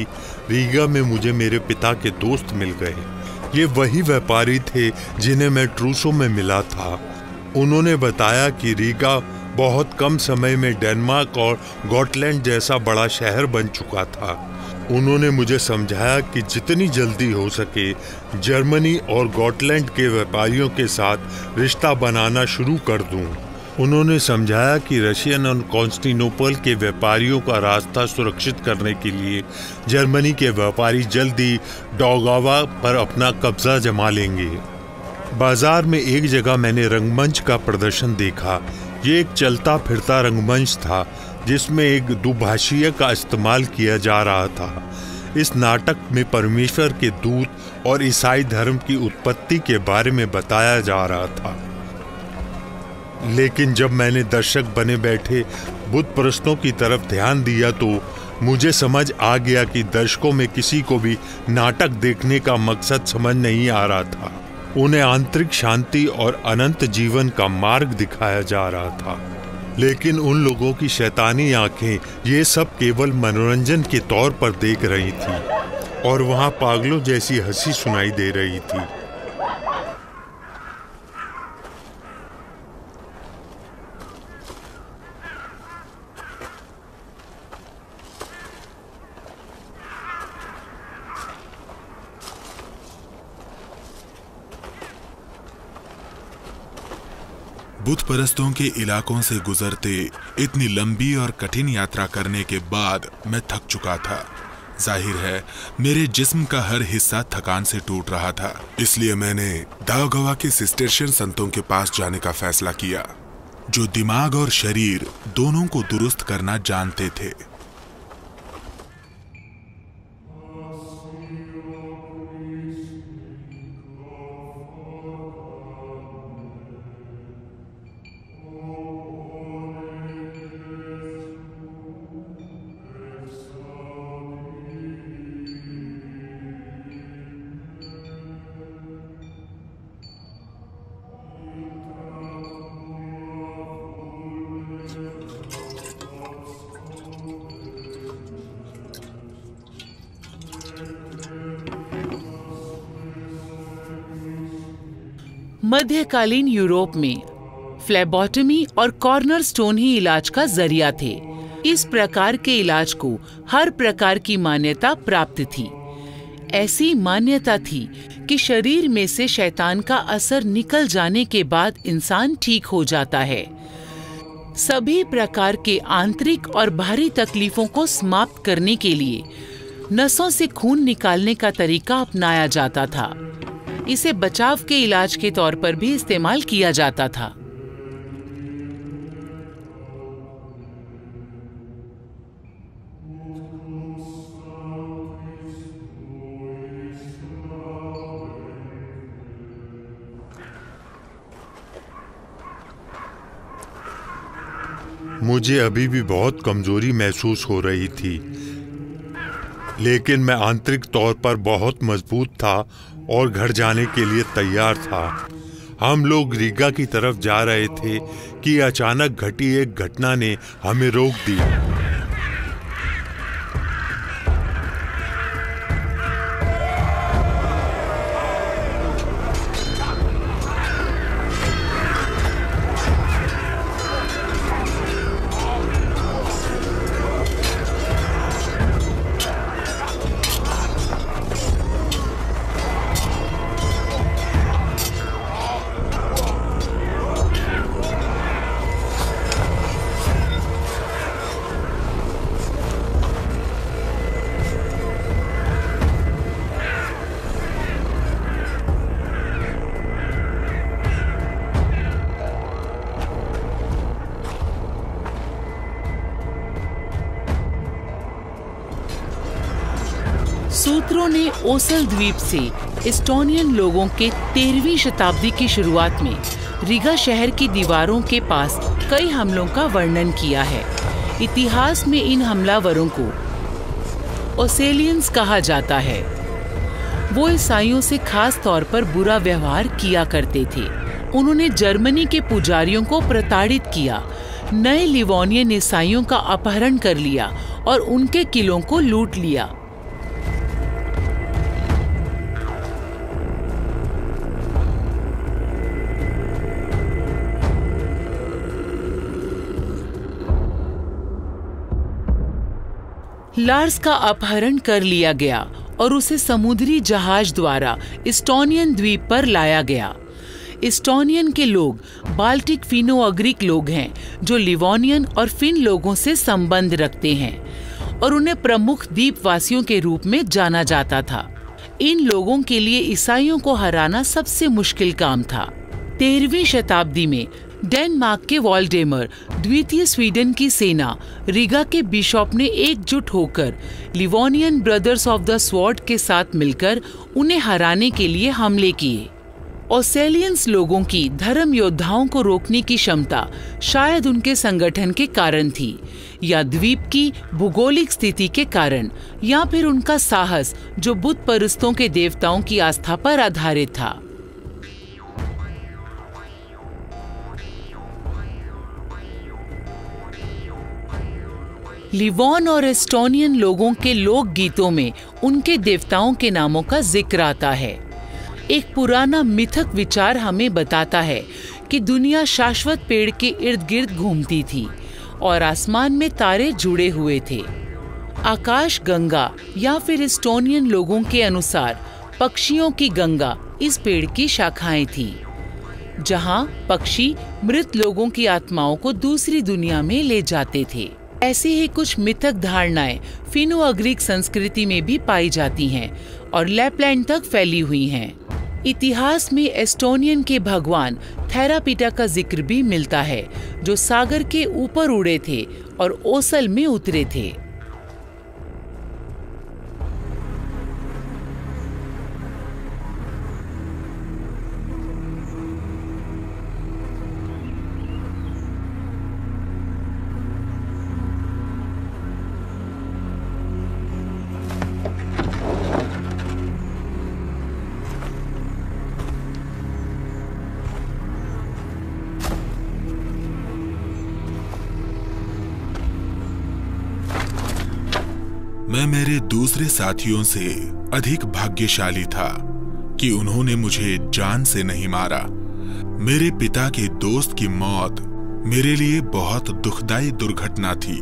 रीगा में मुझे मेरे पिता के दोस्त मिल गए। ये वही व्यापारी थे जिन्हें मैं ट्रूसो में मिला था। उन्होंने बताया कि रीगा बहुत कम समय में डेनमार्क और गॉटलैंड जैसा बड़ा शहर बन चुका था। उन्होंने मुझे समझाया कि जितनी जल्दी हो सके जर्मनी और गॉटलैंड के व्यापारियों के साथ रिश्ता बनाना शुरू कर दूं। उन्होंने समझाया कि रशियन और कॉन्स्टेंटिनोपल के व्यापारियों का रास्ता सुरक्षित करने के लिए जर्मनी के व्यापारी जल्दी डाउगावा पर अपना कब्जा जमा लेंगे। बाजार में एक जगह मैंने रंगमंच का प्रदर्शन देखा। ये एक चलता फिरता रंगमंच था जिसमें एक दुभाषीय का इस्तेमाल किया जा रहा था। इस नाटक में परमेश्वर के दूत और ईसाई धर्म की उत्पत्ति के बारे में बताया जा रहा था। लेकिन जब मैंने दर्शक बने बैठे बुत परस्तों की तरफ ध्यान दिया तो मुझे समझ आ गया कि दर्शकों में किसी को भी नाटक देखने का मकसद समझ नहीं आ रहा था। उन्हें आंतरिक शांति और अनंत जीवन का मार्ग दिखाया जा रहा था। लेकिन उन लोगों की शैतानी आंखें ये सब केवल मनोरंजन के तौर पर देख रही थी और वहां पागलों जैसी हंसी सुनाई दे रही थी। बुत परस्तों के इलाकों से गुजरते इतनी लंबी और कठिन यात्रा करने के बाद मैं थक चुका था। जाहिर है मेरे जिस्म का हर हिस्सा थकान से टूट रहा था। इसलिए मैंने दाउगावा के सिस्टरशियन संतों के पास जाने का फैसला किया, जो दिमाग और शरीर दोनों को दुरुस्त करना जानते थे। मध्यकालीन यूरोप में फ्लेबोटमी और कॉर्नर स्टोन ही इलाज का जरिया थे। इस प्रकार के इलाज को हर प्रकार की मान्यता प्राप्त थी। ऐसी मान्यता थी कि शरीर में से शैतान का असर निकल जाने के बाद इंसान ठीक हो जाता है। सभी प्रकार के आंतरिक और बाहरी तकलीफों को समाप्त करने के लिए नसों से खून निकालने का तरीका अपनाया जाता था। इसे बचाव के इलाज के तौर पर भी इस्तेमाल किया जाता था। मुझे अभी भी बहुत कमजोरी महसूस हो रही थी, लेकिन मैं आंतरिक तौर पर बहुत मजबूत था और घर जाने के लिए तैयार था। हम लोग रीगा की तरफ जा रहे थे कि अचानक घटी एक घटना ने हमें रोक दी। सूत्रों ने ओसल द्वीप से एस्टोनियन लोगों के 13वीं शताब्दी की शुरुआत में रीगा शहर की दीवारों के पास कई हमलों का वर्णन किया है। इतिहास में इन हमलावरों को ओसेलियंस कहा जाता है। वो ईसाइयों से खास तौर पर बुरा व्यवहार किया करते थे। उन्होंने जर्मनी के पुजारियों को प्रताड़ित किया, नए लिवोनियन ईसाइयों का अपहरण कर लिया और उनके किलों को लूट लिया। लार्स का अपहरण कर लिया गया और उसे समुद्री जहाज द्वारा एस्टोनियन द्वीप पर लाया गया। एस्टोनियन के लोग बाल्टिक फिनो-अग्रिक लोग हैं जो लिवोनियन और फिन लोगों से संबंध रखते हैं और उन्हें प्रमुख द्वीपवासियों के रूप में जाना जाता था। इन लोगों के लिए ईसाइयों को हराना सबसे मुश्किल काम था। 13वीं शताब्दी में डेनमार्क के वॉल्डेमर द्वितीय स्वीडन की सेना रीगा के बिशप ने एकजुट होकर Livonian brothers of the sword के साथ मिलकर उन्हें हराने के लिए हमले किए। ओसेलियंस लोगों की धर्म योद्धाओं को रोकने की क्षमता शायद उनके संगठन के कारण थी, या द्वीप की भूगोलिक स्थिति के कारण, या फिर उनका साहस जो बुत परस्तों के देवताओं की आस्था पर आधारित था। लिवोन और एस्टोनियन लोगों के लोक गीतों में उनके देवताओं के नामों का जिक्र आता है। एक पुराना मिथक विचार हमें बताता है कि दुनिया शाश्वत पेड़ के इर्द गिर्द घूमती थी और आसमान में तारे जुड़े हुए थे। आकाश गंगा या फिर एस्टोनियन लोगों के अनुसार पक्षियों की गंगा इस पेड़ की शाखाएं थी, जहां पक्षी मृत लोगों की आत्माओं को दूसरी दुनिया में ले जाते थे। ऐसी ही कुछ मिथक धारणाएं फिनो-अग्रिक संस्कृति में भी पाई जाती हैं और लैपलैंड तक फैली हुई हैं। इतिहास में एस्टोनियन के भगवान थेरापीटा का जिक्र भी मिलता है, जो सागर के ऊपर उड़े थे और ओसल में उतरे थे। मैं मेरे दूसरे साथियों से अधिक भाग्यशाली था कि उन्होंने मुझे जान से नहीं मारा, मेरे पिता के दोस्त की मौत मेरे लिए बहुत दुखदाई दुर्घटना थी,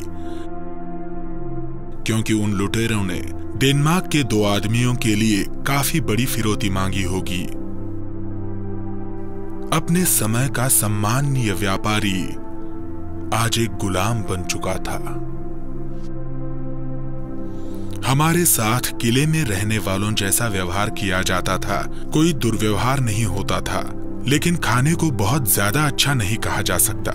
क्योंकि उन लुटेरों ने डेनमार्क के 2 आदमियों के लिए काफी बड़ी फिरौती मांगी होगी। अपने समय का सम्माननीय व्यापारी आज एक गुलाम बन चुका था। हमारे साथ किले में रहने वालों जैसा व्यवहार किया जाता था, कोई दुर्व्यवहार नहीं होता था, लेकिन खाने को बहुत ज्यादा अच्छा नहीं कहा जा सकता।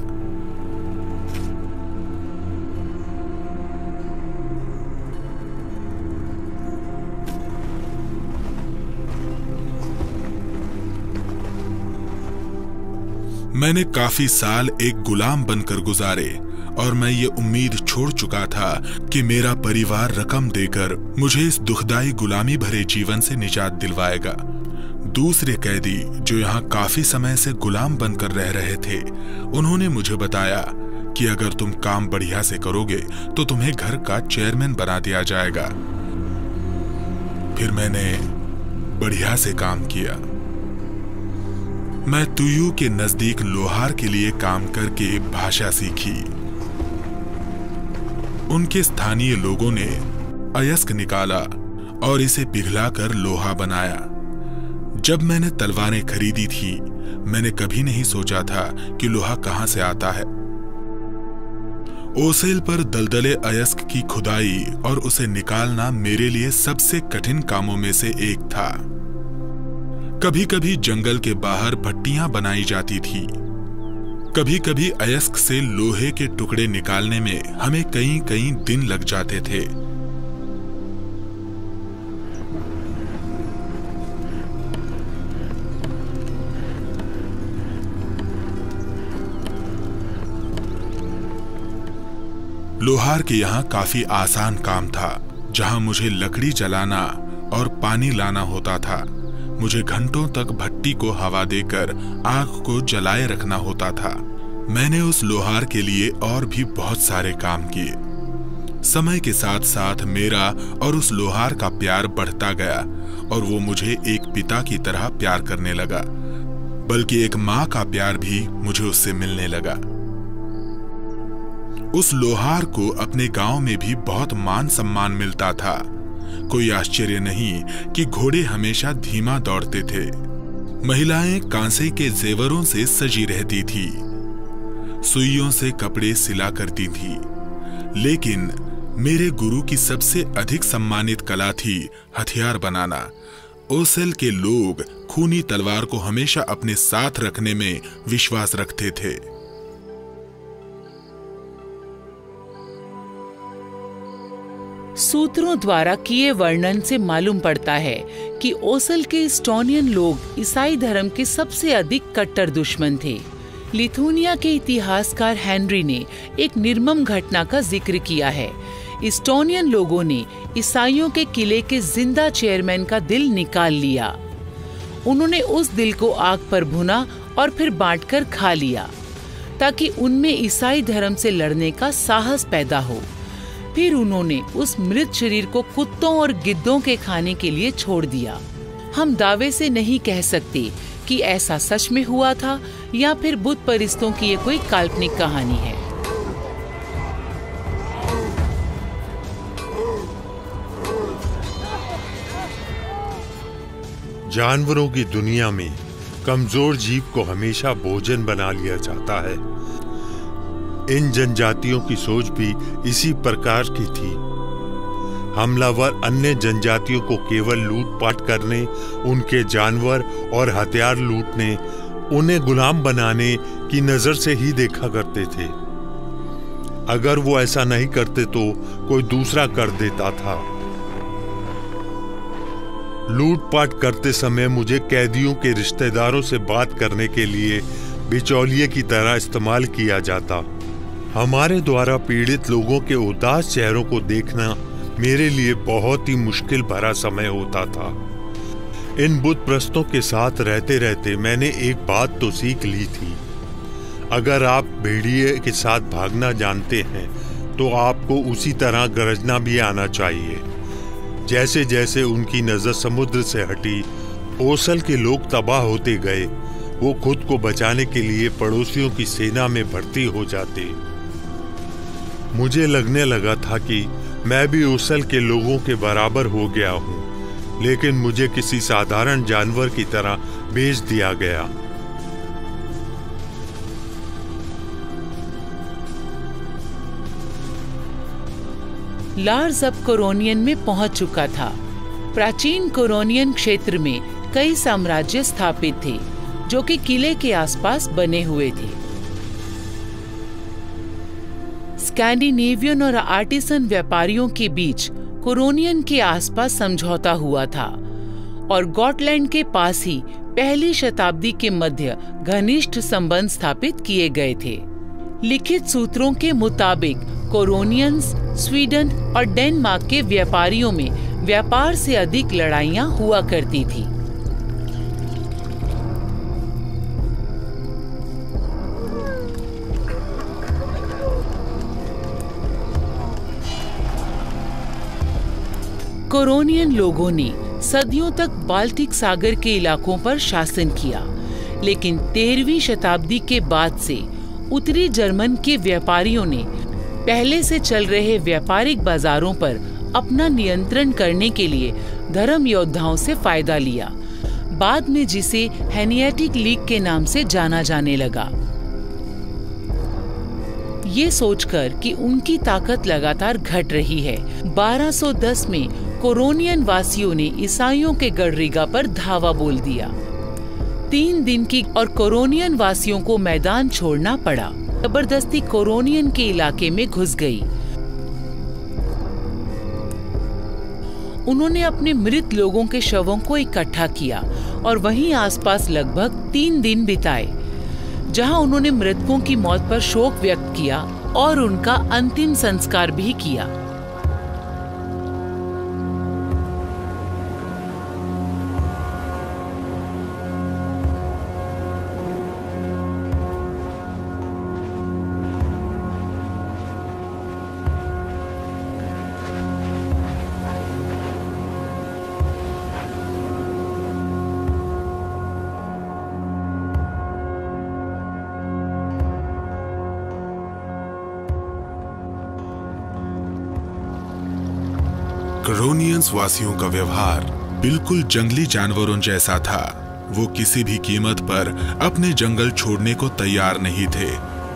मैंने काफी साल एक गुलाम बनकर गुजारे और मैं ये उम्मीद छोड़ चुका था कि मेरा परिवार रकम देकर मुझे इस दुखदाई गुलामी भरे जीवन से निजात दिलवाएगा। दूसरे कैदी जो यहाँ काफी समय से गुलाम बनकर रह रहे थे, उन्होंने मुझे बताया कि अगर तुम काम बढ़िया से करोगे तो तुम्हें घर का चेयरमैन बना दिया जाएगा। फिर मैंने बढ़िया से काम किया। मैं तुयू के नजदीक लोहार के लिए काम करके भाषा सीखी। उनके स्थानीय लोगों ने अयस्क निकाला और इसे पिघलाकर लोहा बनाया। जब मैंने तलवारें खरीदी थी, मैंने कभी नहीं सोचा था कि लोहा कहां से आता है। ओसेल पर दलदले अयस्क की खुदाई और उसे निकालना मेरे लिए सबसे कठिन कामों में से एक था। कभी कभी जंगल के बाहर भट्टियां बनाई जाती थी। कभी कभी अयस्क से लोहे के टुकड़े निकालने में हमें कई दिन लग जाते थे। लोहार के यहाँ काफी आसान काम था। जहां मुझे लकड़ी जलाना और पानी लाना होता था, मुझे घंटों तक भट्टी को हवा देकर आग को जलाए रखना होता था। मैंने उस लोहार के लिए और भी बहुत सारे काम किए। समय के साथ साथ मेरा और उस लोहार का प्यार बढ़ता गया और वो मुझे एक पिता की तरह प्यार करने लगा, बल्कि एक माँ का प्यार भी मुझे उससे मिलने लगा। उस लोहार को अपने गांव में भी बहुत मान सम्मान मिलता था। कोई आश्चर्य नहीं कि घोड़े हमेशा धीमा दौड़ते थे। महिलाएं कांसे के जेवरों से सजी रहती थी, सुइयों से कपड़े सिला करती थी। लेकिन मेरे गुरु की सबसे अधिक सम्मानित कला थी हथियार बनाना। ओसेल के लोग खूनी तलवार को हमेशा अपने साथ रखने में विश्वास रखते थे। सूत्रों द्वारा किए वर्णन से मालूम पड़ता है कि ओसेल के एस्टोनियन लोग ईसाई धर्म के सबसे अधिक कट्टर दुश्मन थे। लिथुनिया के इतिहासकार हेनरी ने एक निर्मम घटना का जिक्र किया है। एस्टोनियन लोगों ने ईसाइयों के किले के जिंदा चेयरमैन का दिल निकाल लिया। उन्होंने उस दिल को आग पर भुना और फिर बांटकर खा लिया, ताकि उनमें ईसाई धर्म से लड़ने का साहस पैदा हो। फिर उन्होंने उस मृत शरीर को कुत्तों और गिद्धों के खाने के लिए छोड़ दिया। हम दावे से नहीं कह सकते कि ऐसा सच में हुआ था या फिर बुत परिस्तों की ये कोई काल्पनिक कहानी है। जानवरों की दुनिया में कमजोर जीव को हमेशा भोजन बना लिया जाता है। इन जनजातियों की सोच भी इसी प्रकार की थी। हमलावर अन्य जनजातियों को केवल लूटपाट करने, उनके जानवर और हथियार लूटने, उन्हें गुलाम बनाने की नजर से ही देखा करते थे। अगर वो ऐसा नहीं करते तो कोई दूसरा कर देता था। लूटपाट करते समय मुझे कैदियों के रिश्तेदारों से बात करने के लिए बिचौलिए की तरह इस्तेमाल किया जाता। हमारे द्वारा पीड़ित लोगों के उदास चेहरों को देखना मेरे लिए बहुत ही मुश्किल भरा समय होता था। इन बुत प्रस्तों के साथ रहते रहते मैंने एक बात तो सीख ली थी। अगर आप भेड़िए के साथ भागना जानते हैं तो आपको उसी तरह गरजना भी आना चाहिए। जैसे जैसे उनकी नजर समुद्र से हटी, ओसल के लोग तबाह होते गए वो खुद को बचाने के लिए पड़ोसियों की सेना में भर्ती हो जाते। मुझे लगने लगा था कि मैं भी उसल के लोगों के बराबर हो गया हूं, लेकिन मुझे किसी साधारण जानवर की तरह बेच दिया गया। लार्स अब कोरोनियन में पहुंच चुका था। प्राचीन कोरोनियन क्षेत्र में कई साम्राज्य स्थापित थे जो कि किले के आसपास बने हुए थे। स्कैंडिनेवियन और आर्टिसन व्यापारियों के बीच कोरोनियन के आसपास समझौता हुआ था और गॉटलैंड के पास ही पहली शताब्दी के मध्य घनिष्ठ संबंध स्थापित किए गए थे। लिखित सूत्रों के मुताबिक कोरोनियंस स्वीडन और डेनमार्क के व्यापारियों में व्यापार से अधिक लड़ाइयां हुआ करती थी। कोरोनियन लोगों ने सदियों तक बाल्टिक सागर के इलाकों पर शासन किया, लेकिन 13वीं शताब्दी के बाद से उत्तरी जर्मन के व्यापारियों ने पहले से चल रहे व्यापारिक बाजारों पर अपना नियंत्रण करने के लिए धर्म योद्धाओं से फायदा लिया, बाद में जिसे हैनियाटिक लीग के नाम से जाना जाने लगा। ये सोचकर कि उनकी ताकत लगातार घट रही है, 1210 में कोरोनियन वासियों ने ईसाइयों के गढ़रिगा पर धावा बोल दिया। 3 दिन की और कोरोनियन वासियों को मैदान छोड़ना पड़ा। जबरदस्ती कोरोनियन के इलाके में घुस गई। उन्होंने अपने मृत लोगों के शवों को इकट्ठा किया और वहीं आसपास लगभग 3 दिन बिताए, जहां उन्होंने मृतकों की मौत पर शोक व्यक्त किया और उनका अंतिम संस्कार भी किया। कोरोनियंस वासियों का व्यवहार बिल्कुल जंगली जानवरों जैसा था। वो किसी भी कीमत पर अपने जंगल छोड़ने को तैयार नहीं थे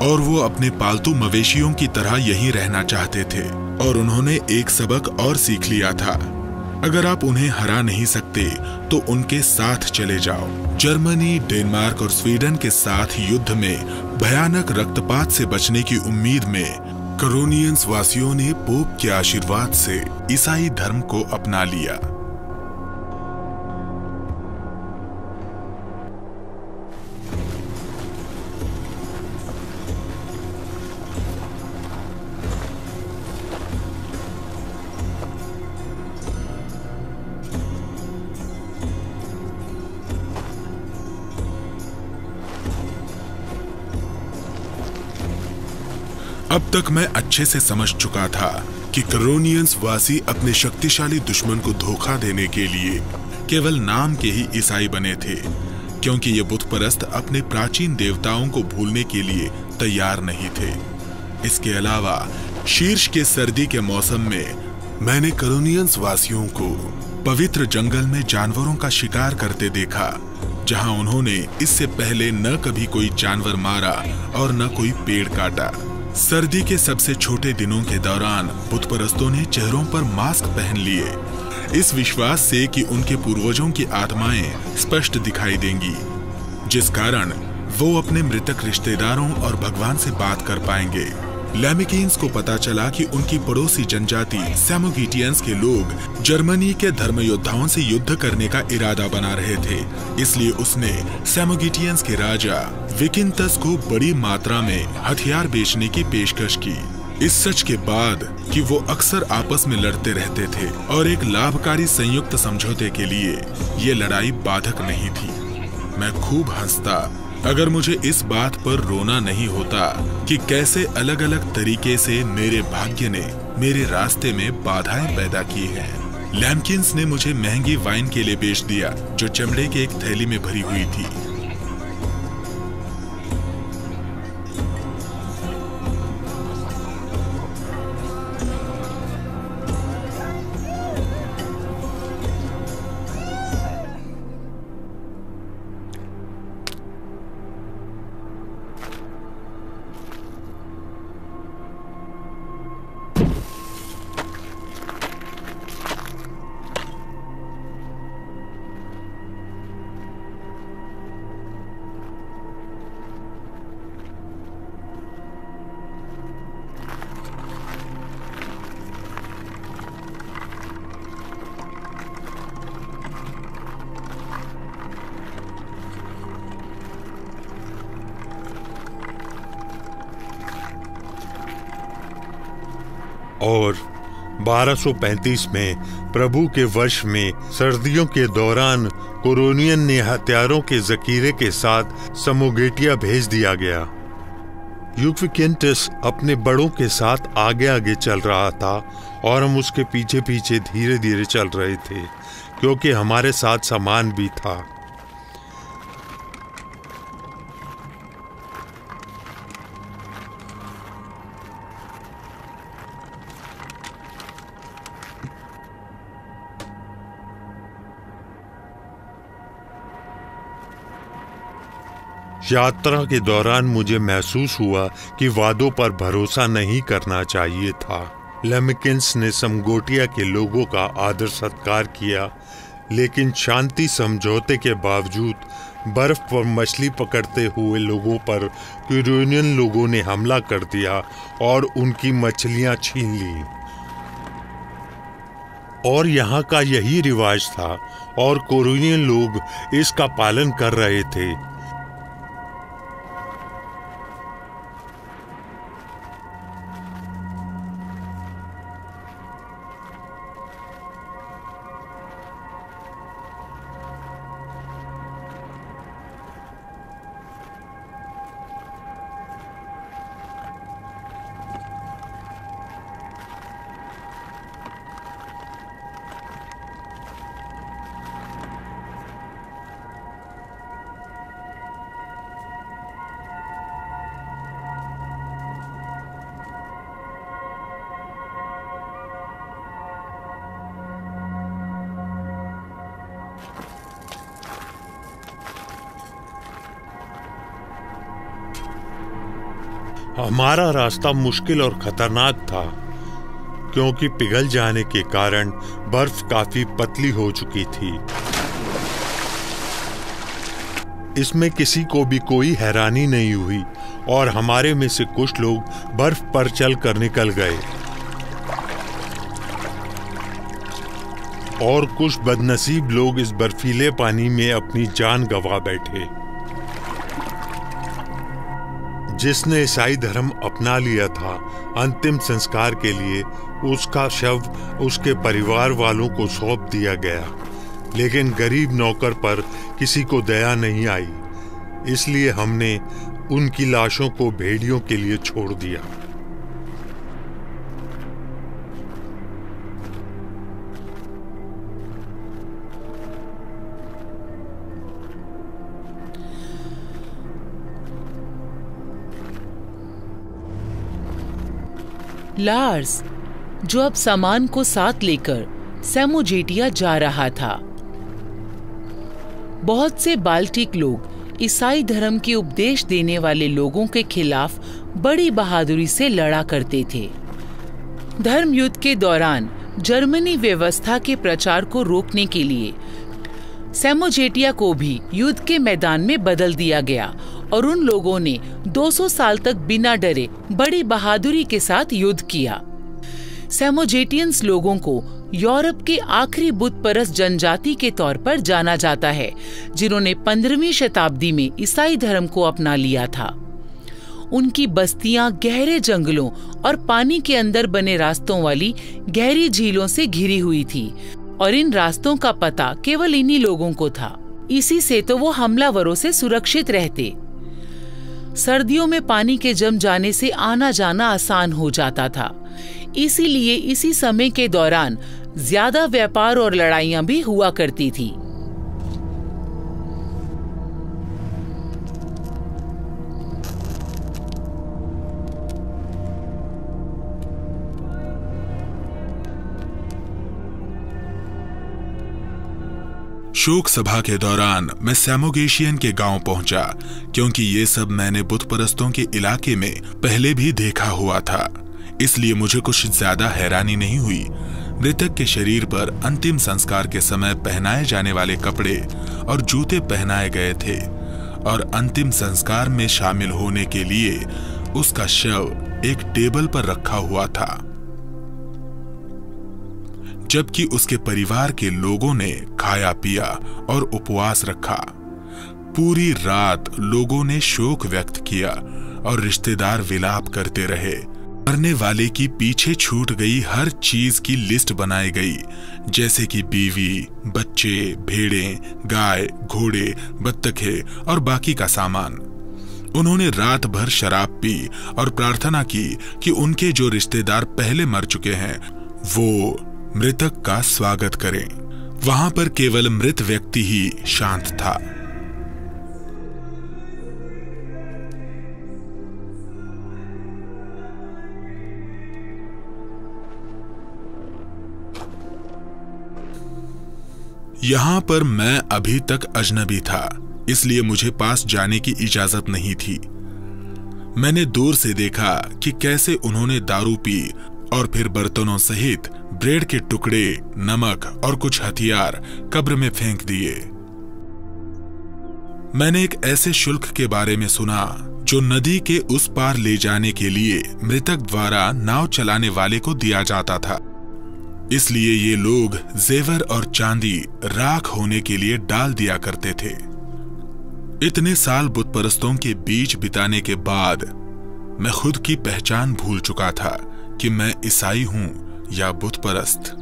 और वो अपने पालतू मवेशियों की तरह यहीं रहना चाहते थे। और उन्होंने एक सबक और सीख लिया था, अगर आप उन्हें हरा नहीं सकते तो उनके साथ चले जाओ। जर्मनी, डेनमार्क और स्वीडन के साथ युद्ध में भयानक रक्तपात से बचने की उम्मीद में कोरोनियंस वासियों ने पोप के आशीर्वाद से ईसाई धर्म को अपना लिया। अब तक मैं अच्छे से समझ चुका था कि कोरोनियंस वासी अपने शक्तिशाली दुश्मन को धोखा देने के लिए केवल नाम के ही ईसाई बने थे, क्योंकि ये बुत परस्त अपने प्राचीन देवताओं को भूलने के लिए तैयार नहीं थे। इसके अलावा शीर्ष के सर्दी के मौसम में मैंने कोरोनियंस वासियों को पवित्र जंगल में जानवरों का शिकार करते देखा, जहां उन्होंने इससे पहले न कभी कोई जानवर मारा और न कोई पेड़ काटा। सर्दी के सबसे छोटे दिनों के दौरान बुतपरस्तों ने चेहरों पर मास्क पहन लिए, इस विश्वास से कि उनके पूर्वजों की आत्माएं स्पष्ट दिखाई देंगी, जिस कारण वो अपने मृतक रिश्तेदारों और भगवान से बात कर पाएंगे। लैमिकीन्स को पता चला कि उनकी पड़ोसी जनजाति सैमोगिटियंस के लोग जर्मनी के धर्म योद्धाओं से युद्ध करने का इरादा बना रहे थे, इसलिए उसने सैमोगिटियंस के राजा विकिंतस को बड़ी मात्रा में हथियार बेचने की पेशकश की। इस सच के बाद कि वो अक्सर आपस में लड़ते रहते थे और एक लाभकारी संयुक्त समझौते के लिए ये लड़ाई बाधक नहीं थी, मैं खूब हंसता अगर मुझे इस बात पर रोना नहीं होता कि कैसे अलग अलग तरीके से मेरे भाग्य ने मेरे रास्ते में बाधाएं पैदा की हैं। लैम्किंस ने मुझे महंगी वाइन के लिए बेच दिया, जो चमड़े के एक थैली में भरी हुई थी। और 1235 में प्रभु के वश में सर्दियों के दौरान कोरोनियन ने हथियारों के जखीरे के साथ समोगेटिया भेज दिया गया। यूक्विकिंटस अपने बड़ों के साथ आगे आगे चल रहा था और हम उसके पीछे पीछे धीरे धीरे चल रहे थे, क्योंकि हमारे साथ सामान भी था। यात्रा के दौरान मुझे महसूस हुआ कि वादों पर भरोसा नहीं करना चाहिए था। लेमिकिंस ने समगोटिया के लोगों का आदर सत्कार किया, लेकिन शांति समझौते के बावजूद बर्फ पर मछली पकड़ते हुए लोगों पर कोरोनियन लोगों ने हमला कर दिया और उनकी मछलियां छीन ली। और यहाँ का यही रिवाज था और कोरोनियन लोग इसका पालन कर रहे थे। हमारा रास्ता मुश्किल और खतरनाक था, क्योंकि पिघल जाने के कारण बर्फ काफी पतली हो चुकी थी। इसमें किसी को भी कोई हैरानी नहीं हुई और हमारे में से कुछ लोग बर्फ पर चलकर निकल गए और कुछ बदनसीब लोग इस बर्फीले पानी में अपनी जान गंवा बैठे। जिसने ईसाई धर्म अपना लिया था, अंतिम संस्कार के लिए उसका शव उसके परिवार वालों को सौंप दिया गया, लेकिन गरीब नौकर पर किसी को दया नहीं आई, इसलिए हमने उनकी लाशों को भेड़ियों के लिए छोड़ दिया। लार्स, जो अब सामान को साथ लेकर सैमोजेटिया जा रहा था। बहुत से बाल्टिक लोग ईसाई धर्म के उपदेश देने वाले लोगों के खिलाफ बड़ी बहादुरी से लड़ा करते थे। धर्म युद्ध के दौरान जर्मनी व्यवस्था के प्रचार को रोकने के लिए सैमोजेटिया को भी युद्ध के मैदान में बदल दिया गया और उन लोगों ने 200 साल तक बिना डरे बड़ी बहादुरी के साथ युद्ध किया। सैमोजेटियंस लोगों को यूरोप के आखिरी बुतपरस्त जनजाति के तौर पर जाना जाता है, जिन्होंने 15वीं शताब्दी में ईसाई धर्म को अपना लिया था। उनकी बस्तियां गहरे जंगलों और पानी के अंदर बने रास्तों वाली गहरी झीलों से घिरी हुई थी और इन रास्तों का पता केवल इन्हीं लोगों को था। इसी से तो वो हमलावरों से सुरक्षित रहते। सर्दियों में पानी के जम जाने से आना जाना आसान हो जाता था, इसीलिए इसी समय के दौरान ज्यादा व्यापार और लड़ाइयां भी हुआ करती थी। शोक सभा के दौरान मैं सैमोगेशियन के गांव पहुंचा, क्योंकि ये सब मैंने बुत परस्तों के इलाके में पहले भी देखा हुआ था, इसलिए मुझे कुछ ज्यादा हैरानी नहीं हुई। मृतक के शरीर पर अंतिम संस्कार के समय पहनाए जाने वाले कपड़े और जूते पहनाए गए थे और अंतिम संस्कार में शामिल होने के लिए उसका शव एक टेबल पर रखा हुआ था, जबकि उसके परिवार के लोगों ने खाया पिया और उपवास रखा। पूरी रात लोगों ने शोक व्यक्त किया और रिश्तेदार विलाप करते रहे। मरने वाले की पीछे छूट गई हर चीज की लिस्ट बनाई गई, जैसे कि बीवी, बच्चे, भेड़ें, गाय, घोड़े, बत्तखें और बाकी का सामान। उन्होंने रात भर शराब पी और प्रार्थना की कि उनके जो रिश्तेदार पहले मर चुके हैं वो मृतक का स्वागत करें। वहां पर केवल मृत व्यक्ति ही शांत था। यहां पर मैं अभी तक अजनबी था, इसलिए मुझे पास जाने की इजाजत नहीं थी। मैंने दूर से देखा कि कैसे उन्होंने दारू पी और फिर बर्तनों सहित ब्रेड के टुकड़े, नमक और कुछ हथियार कब्र में फेंक दिए। मैंने एक ऐसे शुल्क के बारे में सुना जो नदी के उस पार ले जाने के लिए मृतक द्वारा नाव चलाने वाले को दिया जाता था। इसलिए ये लोग जेवर और चांदी राख होने के लिए डाल दिया करते थे। इतने साल बुत परस्तों के बीच बिताने के बाद मैं खुद की पहचान भूल चुका था कि मैं ईसाई हूं या बुत परस्त।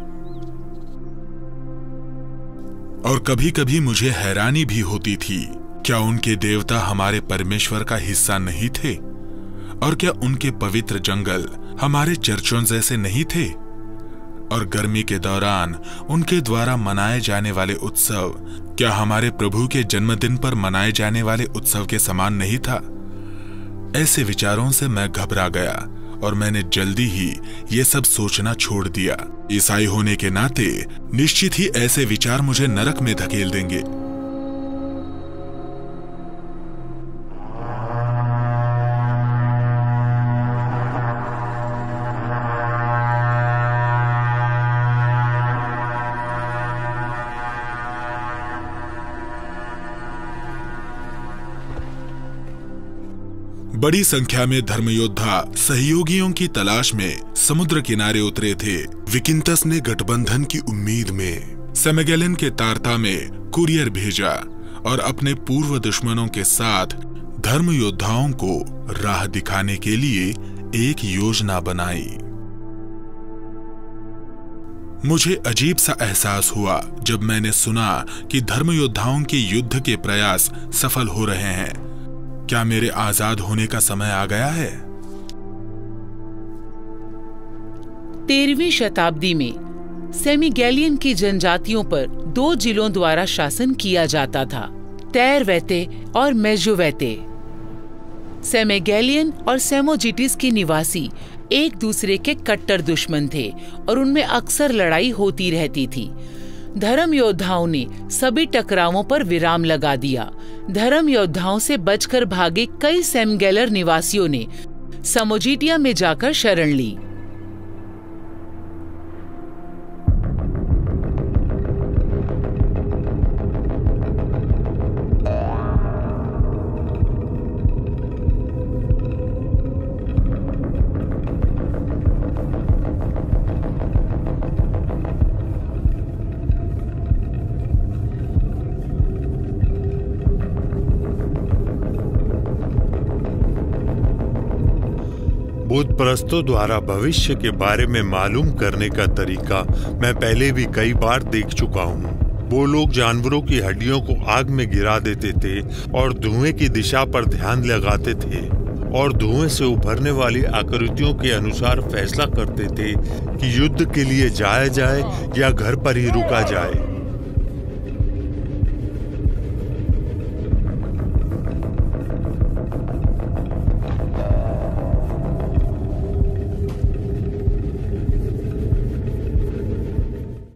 और कभी कभी मुझे हैरानी भी होती थी, क्या उनके देवता हमारे परमेश्वर का हिस्सा नहीं थे? और क्या उनके पवित्र जंगल हमारे चर्चों जैसे नहीं थे? और गर्मी के दौरान उनके द्वारा मनाए जाने वाले उत्सव क्या हमारे प्रभु के जन्मदिन पर मनाए जाने वाले उत्सव के समान नहीं था? ऐसे विचारों से मैं घबरा गया और मैंने जल्दी ही ये सब सोचना छोड़ दिया। ईसाई होने के नाते निश्चित ही ऐसे विचार मुझे नरक में धकेल देंगे। बड़ी संख्या में धर्मयोद्धा सहयोगियों की तलाश में समुद्र किनारे उतरे थे। विकिंतस ने गठबंधन की उम्मीद में सेमेगेलन के तारता में कुरियर भेजा और अपने पूर्व दुश्मनों के साथ धर्मयोद्धाओं को राह दिखाने के लिए एक योजना बनाई। मुझे अजीब सा एहसास हुआ जब मैंने सुना कि धर्मयोद्धाओं के युद्ध के प्रयास सफल हो रहे हैं। क्या मेरे आजाद होने का समय आ गया है? 13वीं शताब्दी में सेमीगेलियन की जनजातियों पर 2 जिलों द्वारा शासन किया जाता था, तैरवैते और मेजोवैते। सेमेगेलियन और सेमोजिटिस के निवासी एक दूसरे के कट्टर दुश्मन थे और उनमें अक्सर लड़ाई होती रहती थी। धर्म योद्धाओं ने सभी टकरावों पर विराम लगा दिया। धर्म योद्धाओं से बचकर भागे कई सेमगेलर निवासियों ने समोजिटिया में जाकर शरण ली। बुत परस्तों द्वारा भविष्य के बारे में मालूम करने का तरीका मैं पहले भी कई बार देख चुका हूँ। वो लोग जानवरों की हड्डियों को आग में गिरा देते थे और धुएं की दिशा पर ध्यान लगाते थे और धुएं से उभरने वाली आकृतियों के अनुसार फैसला करते थे कि युद्ध के लिए जाया जाए या घर पर ही रुका जाए।